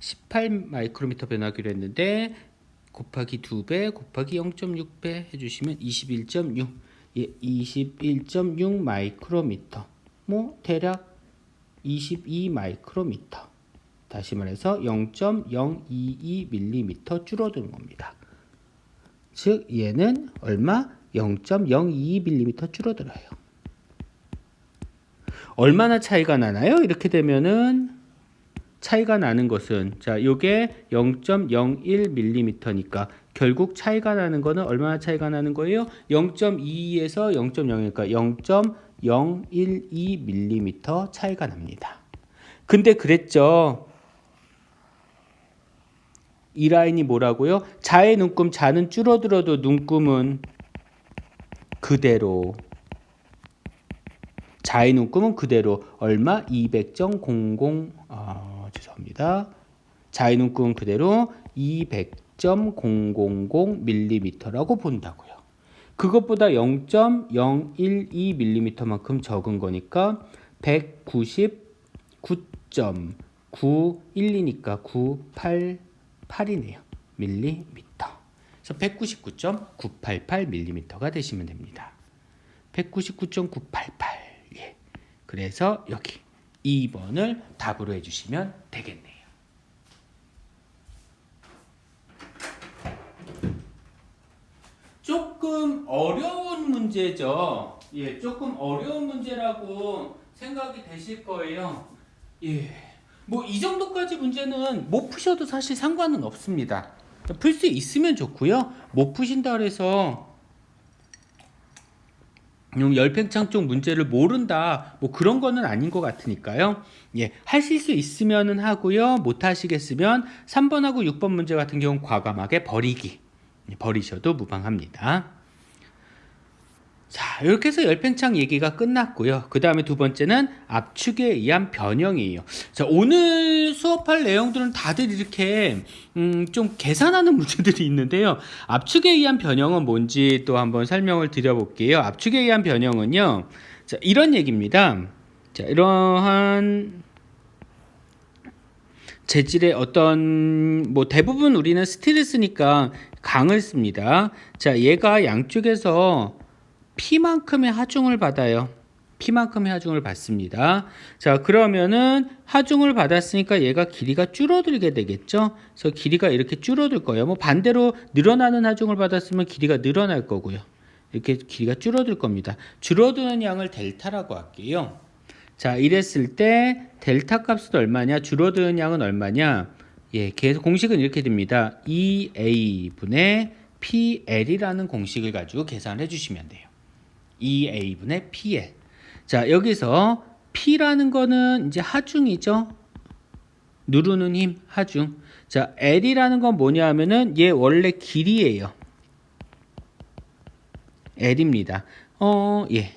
18 마이크로미터 변하기로 했는데 곱하기 2배 곱하기 0.6배 해주시면 21.6 마이크로미터 대략 22 마이크로미터 다시 말해서 0.022mm 줄어드는 겁니다. 즉 얘는 얼마? 0.022mm 줄어들어요. 얼마나 차이가 나나요? 이렇게 되면은 차이가 나는 것은 요게 0.01mm니까 결국 차이가 나는 거는 얼마나 차이가 나는 거예요? 0.22에서 0.01이니까 0.012mm 차이가 납니다. 근데 그랬죠. 이 라인이 뭐라고요? 자의 눈금, 자는 줄어들어도 눈금은 그대로. 자의 눈금은 그대로 얼마? 200.00 죄송합니다. 자의 눈금은 그대로 200.000mm라고 본다고요. 그것보다 0.012mm만큼 적은 거니까 199.912니까 988이네요. 밀리미터. 그래서 199.988mm가 되시면 됩니다. 199.988. 그래서 여기 2번을 답으로 해주시면 되겠네요. 조금 어려운 문제죠. 조금 어려운 문제라고 생각이 되실 거예요. 뭐 이 정도까지 문제는 못 푸셔도 사실 상관은 없습니다. 풀 수 있으면 좋고요. 못 푸신다 그래서 열팽창 쪽 문제를 모른다 뭐 그런 거는 아닌 것 같으니까요. 하실 수 있으면은 하고요. 못 하시겠으면 3번하고 6번 문제 같은 경우는 과감하게 버리셔도 무방합니다. 자, 이렇게 해서 열팽창 얘기가 끝났고요. 그 다음에 두 번째는 압축에 의한 변형이에요. 자, 오늘 수업할 내용들은 다들 이렇게 좀 계산하는 문제들이 있는데요. 압축에 의한 변형은 뭔지 또 한번 설명을 드려볼게요. 압축에 의한 변형은요, 자, 이런 얘기입니다. 자, 이러한 재질의 어떤 대부분 우리는 스틸을 쓰니까 강을 씁니다. 자, 얘가 양쪽에서 P만큼의 하중을 받아요. P만큼의 하중을 받습니다. 자, 그러면은 하중을 받았으니까 얘가 길이가 줄어들게 되겠죠. 그래서 길이가 이렇게 줄어들 거예요. 반대로 늘어나는 하중을 받았으면 길이가 늘어날 거고요. 이렇게 길이가 줄어들 겁니다. 줄어드는 양을 델타라고 할게요. 자, 이랬을 때 델타 값은 얼마냐? 줄어드는 양은 얼마냐? 계속 공식은 이렇게 됩니다. 2A분의 PL이라는 공식을 가지고 계산을 해주시면 돼요. 2A분의 PL. 자, 여기서 P라는 거는 이제 하중이죠. 누르는 힘 하중. 자, L이라는 건 뭐냐 하면은 얘 원래 길이에요. L입니다. 예.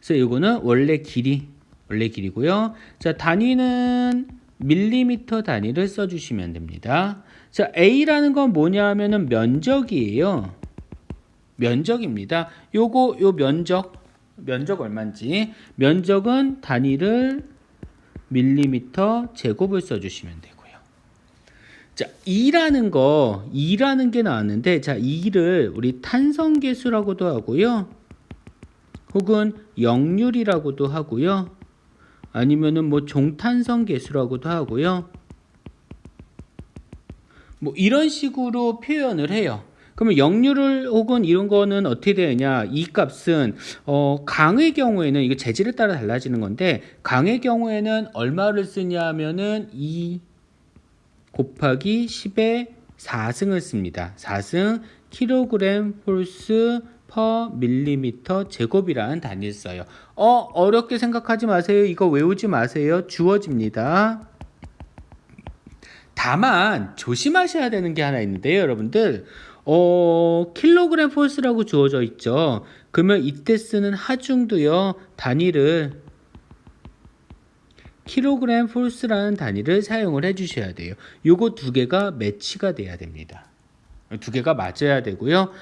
그래서 이거는 원래 길이고요. 자, 단위는 밀리미터 단위를 써주시면 됩니다. 자, A라는 건 뭐냐 하면은 면적이에요. 면적입니다. 요 면적 얼마인지. 면적은 단위를 밀리미터 제곱을 써주시면 되고요. 자, 2라는 게 나왔는데, 자, 2를 우리 탄성계수라고도 하고요. 혹은 역률이라고도 하고요. 아니면은 뭐 종탄성계수라고도 하고요. 뭐 이런 식으로 표현을 해요. 그러면 역률을 혹은 이런 거는 어떻게 되느냐? 이 값은 강의 경우에는 이거 재질에 따라 달라지는 건데, 강의 경우에는 얼마를 쓰냐 하면은 2 곱하기 10의 4승을 씁니다. 4승 킬로그램 폴스 퍼 밀리미터 제곱이라는 단위를 써요. 어렵게 생각하지 마세요. 이거 외우지 마세요. 주어집니다. 다만 조심하셔야 되는 게 하나 있는데요, 여러분들. 킬로그램 폴스라고 주어져 있죠. 그러면 이때 쓰는 하중도요, 단위를 킬로그램 폴스라는 단위를 사용을 해주셔야 돼요. 요거 두 개가 매치가 돼야 됩니다. 두 개가 맞아야 되고요.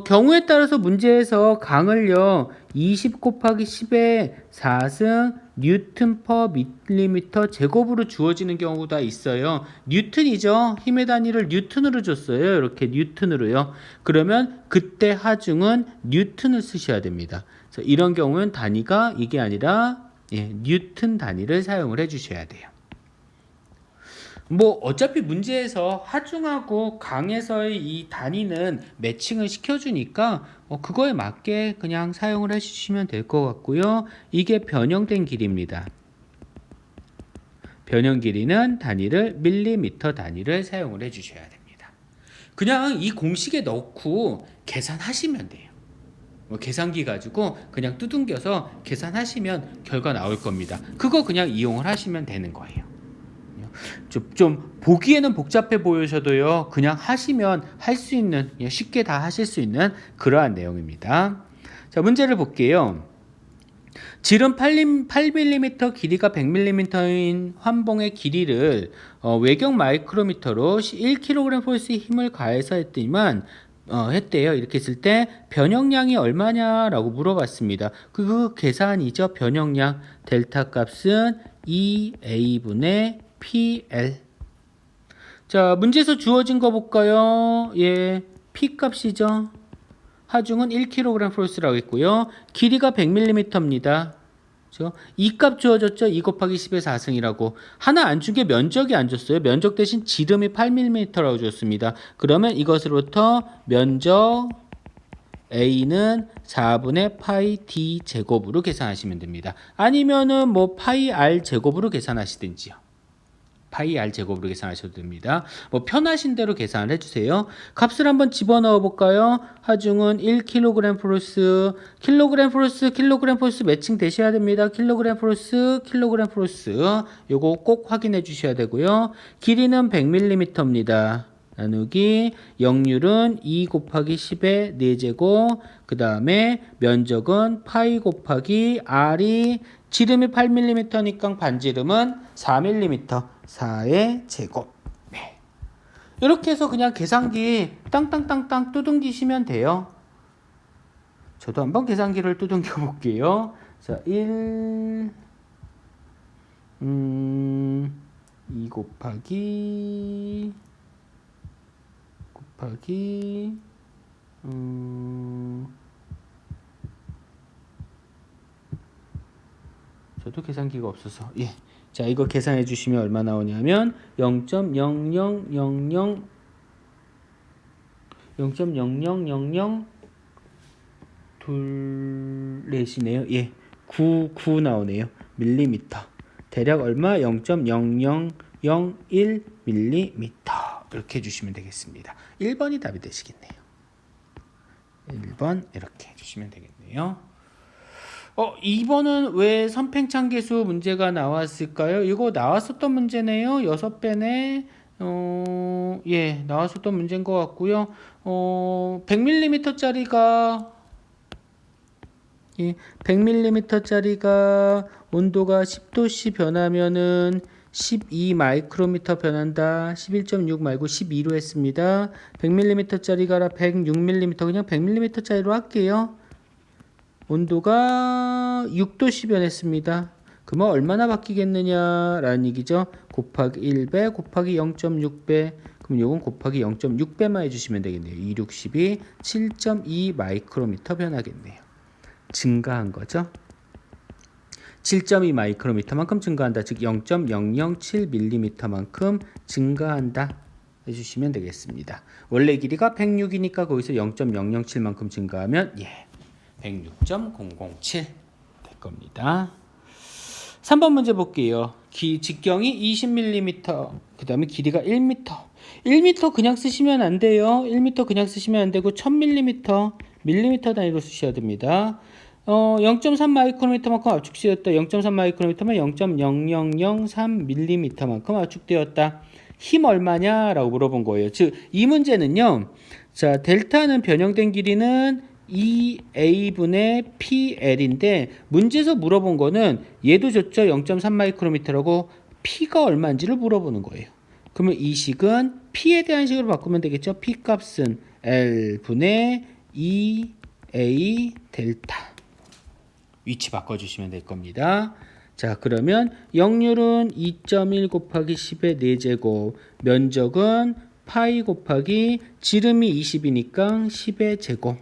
경우에 따라서 문제에서 강을요 20 곱하기 10의 4승 뉴튼 퍼 밀리미터 제곱으로 주어지는 경우가 있어요. 뉴튼이죠. 힘의 단위를 뉴튼으로 줬어요. 이렇게 뉴튼으로요. 그러면 그때 하중은 뉴튼을 쓰셔야 됩니다. 그래서 이런 경우는 단위가 이게 아니라 뉴튼 단위를 사용을 해주셔야 돼요. 뭐 어차피 문제에서 하중하고 강에서의 이 단위는 매칭을 시켜주니까 그거에 맞게 그냥 사용을 해주시면 될 것 같고요. 이게 변형된 길이입니다. 변형 길이는 단위를 밀리미터 단위를 사용을 해주셔야 됩니다. 그냥 이 공식에 넣고 계산하시면 돼요. 계산기 가지고 그냥 두둥겨서 계산하시면 결과 나올 겁니다. 그거 그냥 이용을 하시면 되는 거예요. 좀 보기에는 복잡해 보여셔도요, 그냥 하시면 할 수 있는, 쉽게 다 하실 수 있는 그러한 내용입니다. 자, 문제를 볼게요. 질은 8mm, 길이가 100mm인 환봉의 길이를 외경 마이크로미터로 1kg 폴스의 힘을 가해서 했더니만 했대요. 이렇게 했을 때 변형량이 얼마냐라고 물어봤습니다. 그 계산이죠. 변형량 델타 값은 2a분의 PL. 자, 문제에서 주어진 거 볼까요? 예, P 값이죠. 하중은 1kg 폴스라고 했고요. 길이가 100mm입니다. 그렇죠? 이 값 주어졌죠? 2 곱하기 10의 4승이라고. 하나 안 준 게 면적이 안 줬어요. 면적 대신 지름이 8mm라고 줬습니다. 그러면 이것으로부터 면적 A는 4분의 파이 D 제곱으로 계산하시면 됩니다. 아니면은 뭐 파이 R 제곱으로 계산하시든지요. 파이 R 제곱으로 계산하셔도 됩니다. 뭐 편하신 대로 계산을 해주세요. 값을 한번 집어넣어 볼까요? 하중은 1kg 플러스 킬로그램 플러스 매칭 되셔야 됩니다. 킬로그램 플러스 요거 꼭 확인해 주셔야 되고요. 길이는 100mm입니다. 나누기 역률은 2 곱하기 10의 4제곱, 그 다음에 면적은 파이 곱하기 R이 지름이 8mm니까 반지름은 4mm, 4의 제곱. 네. 이렇게 해서 그냥 계산기 땅땅땅땅 두둥기시면 돼요. 저도 한번 계산기를 두둥겨 볼게요. 자, 2 곱하기 저도 계산기가 없어서 자, 이거 계산해 주시면 얼마 나오냐면 0.0000 둘넷이네요. 9 나오네요. 밀리미터. 대략 얼마? 0.0001 밀리미터. 이렇게 해주시면 되겠습니다. 1번이 답이 되시겠네요. 1번 이렇게 해주시면 되겠네요. 2번은 왜 선팽창계수 문제가 나왔을까요? 이거 나왔었던 문제네요. 6배네. 예, 나왔었던 문제인 것 같고요. 100mm짜리가 예, 100mm짜리가 온도가 10도씨 변하면은 12 마이크로미터 변한다. 11.6 말고 12로 했습니다. 100mm짜리가 106mm 그냥 100mm짜리로 할게요. 온도가 6도씨 변했습니다. 그러면 얼마나 바뀌겠느냐라는 얘기죠. 곱하기 1배 곱하기 0.6배. 그럼 요건 곱하기 0.6배만 해주시면 되겠네요. 2, 6, 12, 7.2 마이크로미터 변하겠네요. 증가한 거죠. 7.2 마이크로미터만큼 증가한다. 즉 0.007mm만큼 증가한다 해주시면 되겠습니다. 원래 길이가 106이니까 거기서 0.007만큼 증가하면 106.007 될 겁니다. 3번 문제 볼게요. 직경이 20mm, 그 다음에 길이가 1m. 1m 그냥 쓰시면 안 돼요. 1m 그냥 쓰시면 안 되고 1000mm, 밀리미터 단위로 쓰셔야 됩니다. 0.3 마이크로미터만큼 압축되었다. 0.3 마이크로미터면 0.0003mm만큼 압축되었다. 힘 얼마냐라고 물어본 거예요. 즉, 이 문제는요. 자, 델타는 변형된 길이는 2a분의 pl인데 문제에서 물어본 거는 얘도 줬죠. 0.3 마이크로미터라고 p가 얼마인지를 물어보는 거예요. 그러면 이 식은 p에 대한 식으로 바꾸면 되겠죠. p 값은 l분의 2a 델타. 위치 바꿔주시면 될 겁니다. 자, 그러면 역률은 2.1 곱하기 10의 4제곱, 면적은 파이 곱하기 지름이 20이니까 10의 제곱,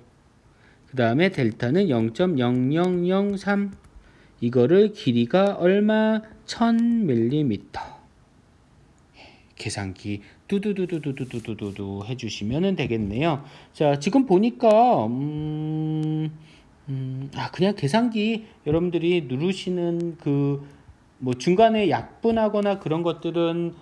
그 다음에 델타는 0.0003, 이거를 길이가 얼마? 1000mm. 계산기 두두두두두두두두 해주시면 되겠네요. 자, 지금 보니까 그냥 계산기 여러분들이 누르시는 뭐 중간에 약분하거나 그런 것들은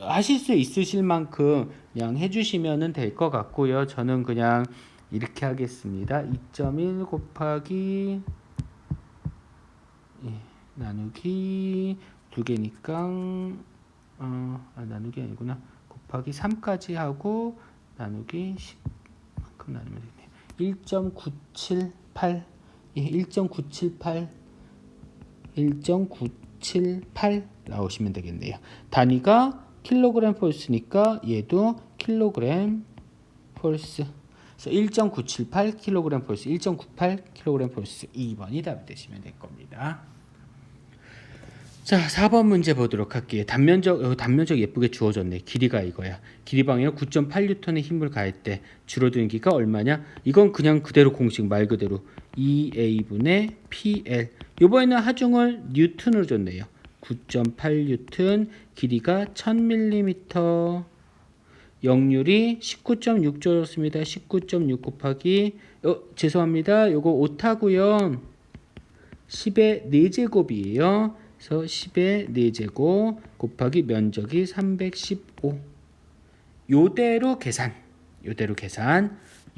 하실 수 있으실 만큼 그냥 해주시면 될 것 같고요. 저는 그냥 이렇게 하겠습니다. 2.1 곱하기 나누기 2개니까 나누기 아니구나. 곱하기 3까지 하고 나누기 10만큼 나누면 되겠네요. 1.978 1.978 나오시면 되겠네요. 단위가 킬로그램 폴스니까 얘도 킬로그램 폴스. 그래서 1.978 킬로그램 폴스, 1.98 킬로그램 폴스. 2번이 답이 되시면 될 겁니다. 자, 4번 문제 보도록 할게요. 단면적 예쁘게 주어졌네. 길이가 이거야. 길이 방향 9.8N의 힘을 가할 때 줄어드는 길이가 얼마냐? 이건 그냥 그대로 공식 말 그대로 2A분의 PL. 요번에는 하중을 뉴턴으로 줬네요. 9.8N, 길이가 1000mm, 역률이 19.6 줘졌습니다. 19.6 곱하기 죄송합니다. 요거 오타고요. 10의 4제곱이에요. 그래서 10의 4제곱 곱하기 면적이 315. 요대로 계산.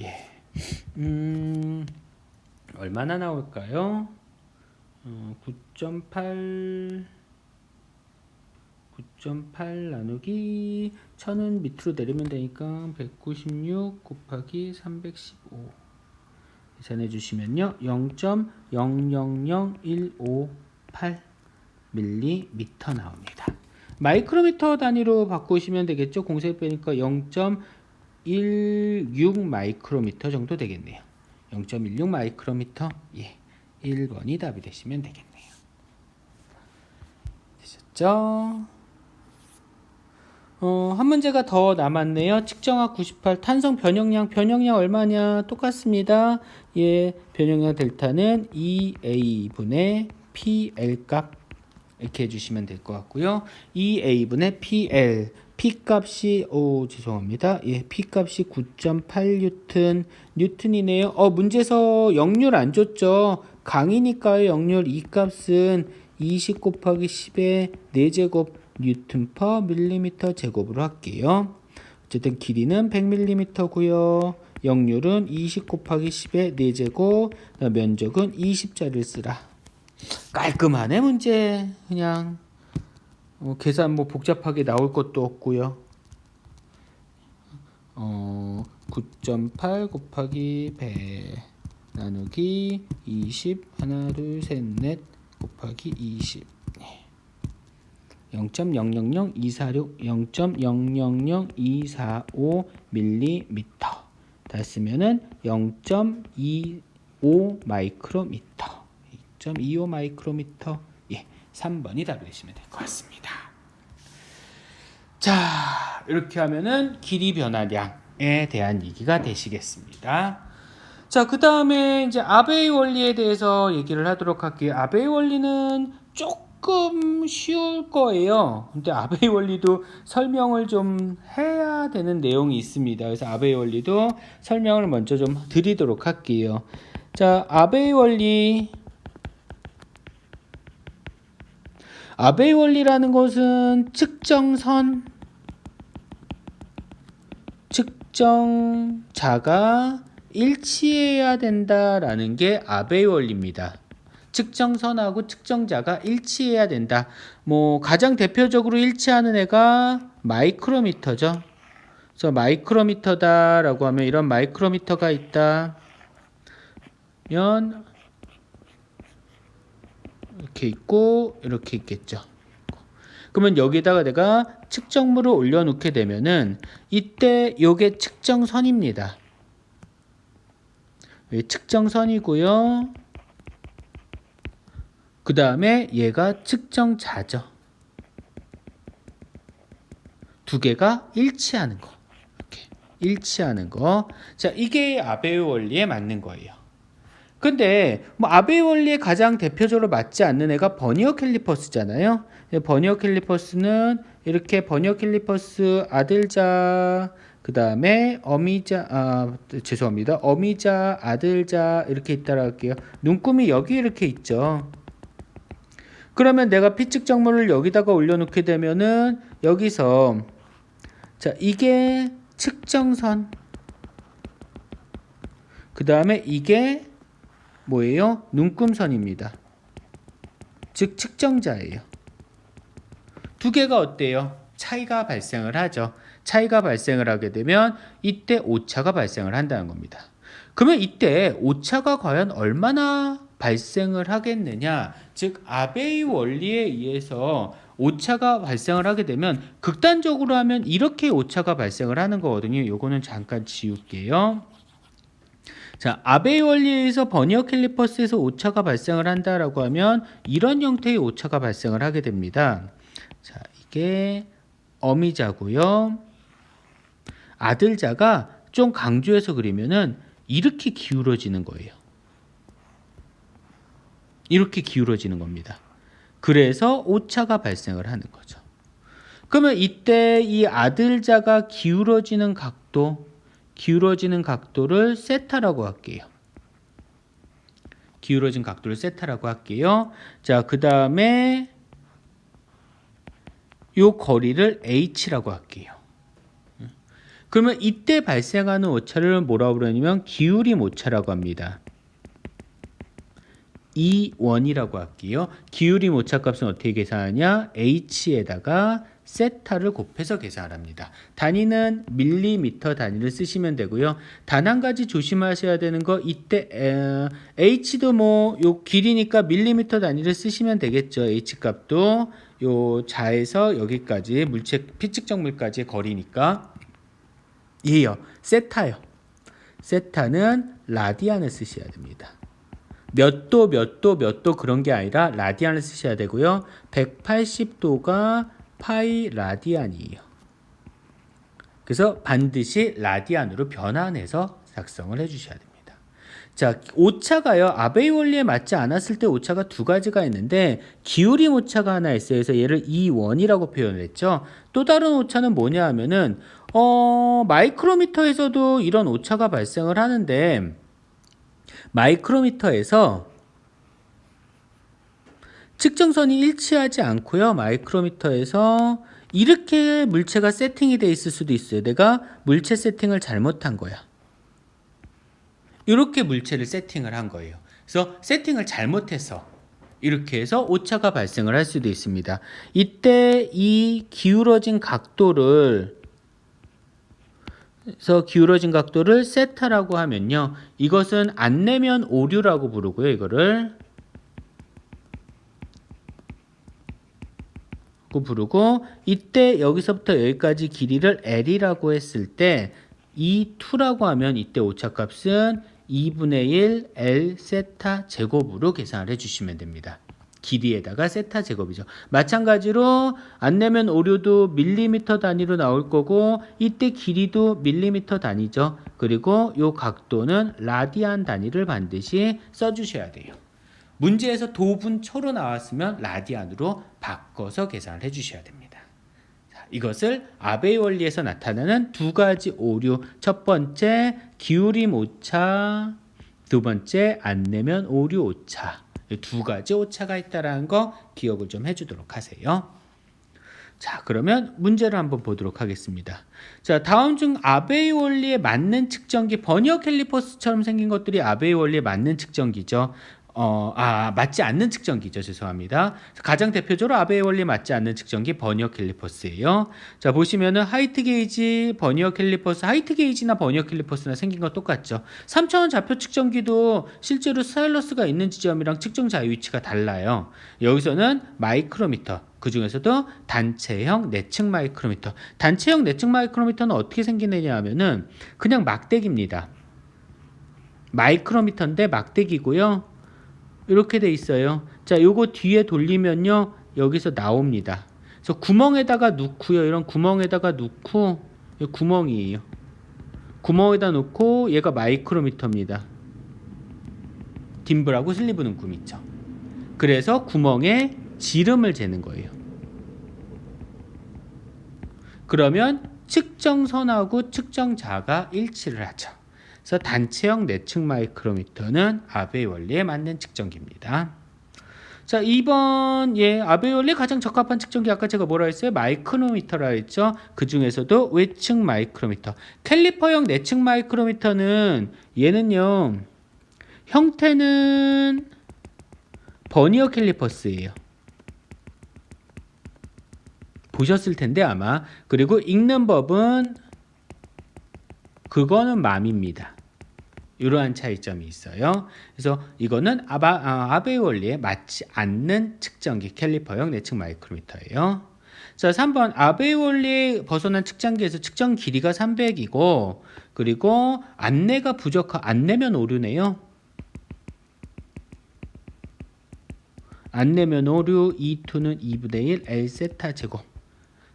예. 얼마나 나올까요? 9.8 나누기 1000은 밑으로 내리면 되니까 196 곱하기 315 계산해 주시면요 0.000158 밀리미터 나옵니다. 마이크로미터 단위로 바꾸시면 되겠죠. 공식 빼니까 0.16 마이크로미터 정도 되겠네요. 0.16 마이크로미터. 예, 1번이 답이 되시면 되겠네요. 되셨죠? 한 문제가 더 남았네요. 측정화 98 탄성 변형량 얼마냐? 똑같습니다. 예, 변형량 델타는 2A분의 PL 값 이렇게 해주시면 될 것 같고요. 2A분의 PL P 값이 죄송합니다. 예, P 값이 9.8 뉴턴이네요. 문제에서 역률 안 줬죠. 강이니까요. 역률 이 값은 20 곱하기 10의 4제곱 뉴턴 퍼 밀리미터 제곱으로 할게요. 어쨌든 길이는 100mm고요. 역률은 20 곱하기 10의 4제곱, 면적은 20짜리를 쓰라. 깔끔하네 문제. 그냥 계산 뭐 복잡하게 나올 것도 없고요. 9.8 곱하기 100 나누기 20 하나 둘 셋 넷 곱하기 20 0.000246 0.000245 밀리미터 다 쓰면은 0.25 마이크로미터 2.25 마이크로미터. 예, 3번이 답이 되시면 될 것 같습니다. 자, 이렇게 하면은 길이 변화량에 대한 얘기가 되시겠습니다. 자, 그 다음에 이제 아베이 원리에 대해서 얘기를 하도록 할게요. 아베이 원리는 조금 쉬울 거예요. 근데 아베이 원리도 설명을 좀 해야 되는 내용이 있습니다. 그래서 아베이 원리도 설명을 먼저 좀 드리도록 할게요. 자, 아베이 원리라는 것은 측정자가 일치해야 된다라는 게 아베이 원리입니다. 측정선하고 측정자가 일치해야 된다. 뭐 가장 대표적으로 일치하는 애가 마이크로미터죠. 그래서 마이크로미터다라고 하면 이런 마이크로미터가 있다면 이렇게 있고 이렇게 있겠죠. 그러면 여기다가 내가 측정물을 올려놓게 되면은 이때 요게 측정선입니다. 측정선이고요. 그 다음에 얘가 측정자죠. 두 개가 일치하는 거. 이렇게 일치하는 거. 자, 이게 아베이 원리에 맞는 거예요. 근데 뭐 아베이 원리에 가장 대표적으로 맞지 않는 애가 버니어 캘리퍼스잖아요. 버니어 캘리퍼스는 이렇게 버니어 캘리퍼스 아들자 그 다음에 어미자 어미자 아들자 이렇게 있다라 할게요. 눈금이 여기 이렇게 있죠. 그러면 내가 피 측정물을 여기다가 올려놓게 되면은 여기서 자 이게 측정선 그 다음에 이게 뭐예요? 눈금선입니다. 즉 측정자예요. 두 개가 어때요? 차이가 발생을 하죠. 차이가 발생을 하게 되면 이때 오차가 발생을 한다는 겁니다. 그러면 이때 오차가 과연 얼마나 발생을 하겠느냐? 즉 아베이 원리에 의해서 오차가 발생을 하게 되면 극단적으로 하면 이렇게 오차가 발생을 하는 거거든요. 요거는 잠깐 지울게요. 자, 아베이 원리에 의해서 버니어 캘리퍼스에서 오차가 발생을 한다라고 하면 이런 형태의 오차가 발생을 하게 됩니다. 자, 이게 어미자고요. 아들자가 좀 강조해서 그리면은 이렇게 기울어지는 거예요. 이렇게 기울어지는 겁니다. 그래서 오차가 발생을 하는 거죠. 그러면 이때 이 아들자가 기울어지는 각도를 세타라고 할게요. 기울어진 각도를 세타라고 할게요. 자, 그 다음에 요 거리를 h라고 할게요. 그러면 이때 발생하는 오차를 뭐라고 그러냐면 기울임 오차라고 합니다. E1이라고 할게요. 기울임 오차값은 어떻게 계산하냐? h에다가 세타를 곱해서 계산합니다. 단위는 밀리미터 단위를 쓰시면 되고요. 단 한 가지 조심하셔야 되는 거 이때 h도 뭐 요 길이니까 밀리미터 단위를 쓰시면 되겠죠. h 값도 요 자에서 여기까지 피측정물까지의 거리니까 얘요. 세타요. 세타는 라디안을 쓰셔야 됩니다. 몇 도 그런 게 아니라 라디안을 쓰셔야 되고요. 180도가 파이 라디안이에요. 그래서 반드시 라디안으로 변환해서 작성을 해주셔야 됩니다. 자, 오차가요. 아베이 원리에 맞지 않았을 때 오차가 두 가지가 있는데 기울임 오차가 하나 있어요. 그래서 얘를 E1이라고 표현을 했죠. 또 다른 오차는 뭐냐 하면은 마이크로미터에서도 이런 오차가 발생을 하는데 마이크로미터에서 측정선이 일치하지 않고요. 마이크로미터에서 이렇게 물체가 세팅이 돼 있을 수도 있어요. 내가 물체 세팅을 잘못한 거야. 이렇게 물체를 세팅을 한 거예요. 그래서 세팅을 잘못해서 이렇게 해서 오차가 발생을 할 수도 있습니다. 이때 이 기울어진 각도를 세타라고 하면요. 이것은 안내면 오류라고 부르고요. 이거를 부르고 이때 여기서부터 여기까지 길이를 L이라고 했을 때 이 2라고 하면 이때 오차값은 2분의 1 L 세타 제곱으로 계산을 해주시면 됩니다. 길이에다가 세타 제곱이죠. 마찬가지로 안내면 오류도 밀리미터 단위로 나올 거고 이때 길이도 밀리미터 단위죠. 그리고 이 각도는 라디안 단위를 반드시 써주셔야 돼요. 문제에서 도분초로 나왔으면 라디안으로 바꿔서 계산을 해주셔야 됩니다. 자, 이것을 아베이 원리에서 나타나는 두 가지 오류. 첫 번째 기울임 오차, 두 번째 안내면 오류 오차. 두 가지 오차가 있다는 거 기억을 좀 해주도록 하세요. 자, 그러면 문제를 한번 보도록 하겠습니다. 자, 다음 중 아베이 원리에 맞는 측정기, 버니어 캘리퍼스처럼 생긴 것들이 아베이 원리에 맞는 측정기죠. 맞지 않는 측정기죠. 죄송합니다. 가장 대표적으로 아베이 원리에 맞지 않는 측정기 버니어 캘리퍼스예요. 자, 보시면은 하이트 게이지, 버니어 캘리퍼스, 하이트 게이지나 버니어 캘리퍼스나 생긴 거 똑같죠. 3차원 좌표 측정기도 실제로 스타일러스가 있는 지점이랑 측정 자유 위치가 달라요. 여기서는 마이크로미터, 그 중에서도 단체형 내측 마이크로미터. 단체형 내측 마이크로미터는 어떻게 생기느냐 하면은 그냥 막대기입니다. 마이크로미터인데 막대기고요. 이렇게 돼 있어요. 자, 요거 뒤에 돌리면요. 여기서 나옵니다. 그래서 구멍에다가 넣고요. 이런 구멍에다가 넣고, 이 구멍이에요. 구멍에다 놓고 얘가 마이크로미터입니다. 딤블하고 슬리브는 굼 있죠. 그래서 구멍에 지름을 재는 거예요. 그러면 측정선하고 측정자가 일치를 하죠. 그래서 단체형 내측 마이크로미터는 아베이 원리에 맞는 측정기입니다. 자, 2번 아베이 원리에 가장 적합한 측정기 아까 제가 뭐라 했어요? 마이크로미터라 했죠. 그 중에서도 외측 마이크로미터. 캘리퍼형 내측 마이크로미터는 얘는요. 형태는 버니어 캘리퍼스예요. 보셨을 텐데 아마. 그리고 읽는 법은 그거는 맘입니다. 이러한 차이점이 있어요. 그래서 이거는 아베이 원리에 맞지 않는 측정기 캘리퍼형 내측 마이크로미터예요. 자, 3번 아베이 원리에 벗어난 측정기에서 측정 길이가 300이고 그리고 안내가 부족한 안내면 오류네요. 안내면 오류 E2는 2분의 1 L 세타 제곱.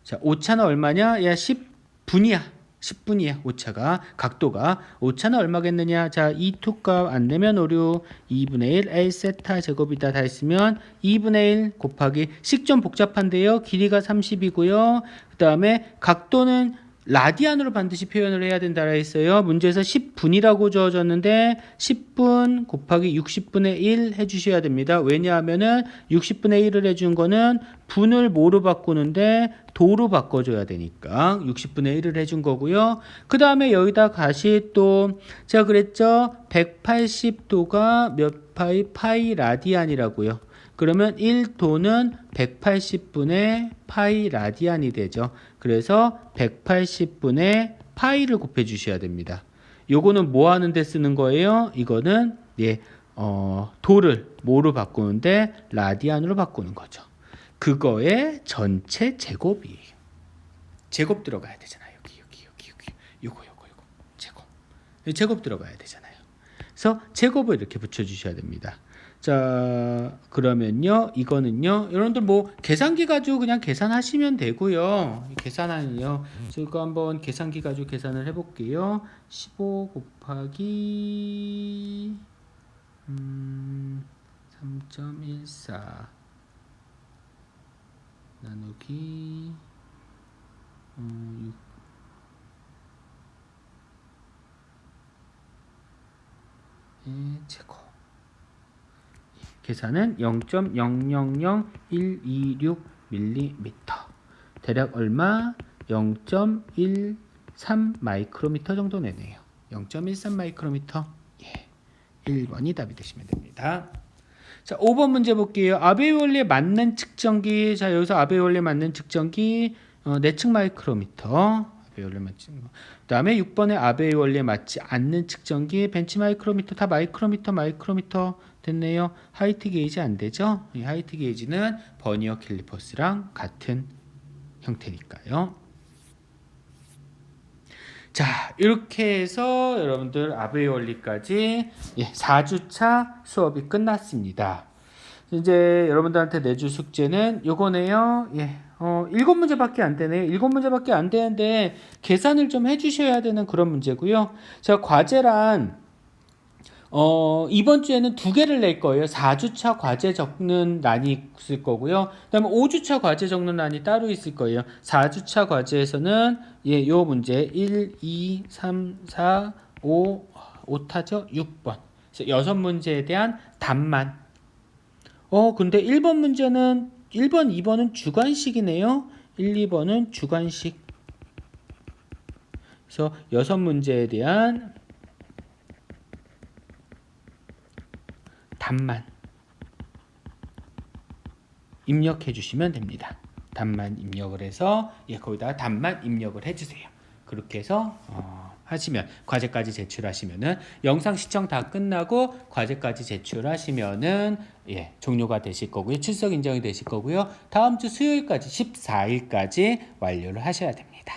자, 오차는 얼마냐? 10분이야. 10분이야. 오차가 각도가 오차는 얼마겠느냐? 자, E2 값 안내면 오류 2분의 1 L 세타 제곱이다 다 했으면 2분의 1 곱하기 식 좀 복잡한데요. 길이가 30이고요. 그 다음에 각도는 라디안으로 반드시 표현을 해야 된다라 했어요. 문제에서 10분이라고 주어졌는데 10분 곱하기 60분의 1 해주셔야 됩니다. 왜냐하면은 60분의 1을 해준 거는 분을 뭐로 바꾸는데 도로 바꿔줘야 되니까 60분의 1을 해준 거고요. 그 다음에 여기다 다시 또 제가 그랬죠. 180도가 몇 파이 라디안이라고요. 그러면 1도는 180분의 파이 라디안이 되죠. 그래서 180분의 파이를 곱해 주셔야 됩니다. 요거는 뭐 하는데 쓰는 거예요? 이거는 도를 뭐로 바꾸는데 라디안으로 바꾸는 거죠. 그거의 전체 제곱이에요. 제곱 들어가야 되잖아요. 여기. 요거 제곱 들어가야 되잖아요. 그래서 제곱을 이렇게 붙여 주셔야 됩니다. 자, 그러면요, 이거는요, 여러분들 뭐 계산기 가지고 그냥 계산하시면 되고요. 계산하는요, 제가 한번 계산기 가지고 계산을 해볼게요. 15 곱하기 3.14 나누기 6 제곱. 계산은 0.000126mm. 대략 얼마? 0.13 마이크로미터 정도 내네요. 0.13 마이크로미터. 예. 1번이 답이 되시면 됩니다. 자, 5번 문제 볼게요. 아베의 원리에 맞는 측정기. 자, 여기서 아베의 원리에 맞는 측정기 내측 마이크로미터. 아베의 원리에 맞지. 그다음에 6번에 아베의 원리에 맞지 않는 측정기. 벤치 마이크로미터. 다 마이크로미터 됐네요. 하이트 게이지 안 되죠? 이 하이트 게이지는 버니어 캘리퍼스랑 같은 형태니까요. 자, 이렇게 해서 여러분들 아베의 원리까지 4주차 수업이 끝났습니다. 이제 여러분들한테 내줄 숙제는 요거네요. 7문제밖에 안 되네요. 7문제밖에 안 되는데 계산을 좀 해주셔야 되는 그런 문제고요. 자, 과제란 이번 주에는 2개를 낼 거예요. 4주차 과제 적는 난이 있을 거고요. 그다음에 5주차 과제 적는 난이 따로 있을 거예요. 4주차 과제에서는 요 문제 1, 2, 3, 4, 5타죠? 6번. 그래서 6문제에 대한 답만. 근데 1번 문제는 1번, 2번은 주관식이네요. 1, 2번은 주관식. 그래서 6문제에 대한 답만 입력해 주시면 됩니다. 답만 입력을 해서 거기다가 답만 입력을 해주세요. 그렇게 해서 하시면 과제까지 제출하시면은 영상 시청 다 끝나고 과제까지 제출하시면은 종료가 되실 거고요. 출석 인정이 되실 거고요. 다음 주 수요일까지 14일까지 완료를 하셔야 됩니다.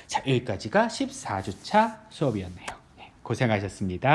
자, 여기까지가 14주차 수업이었네요. 고생하셨습니다.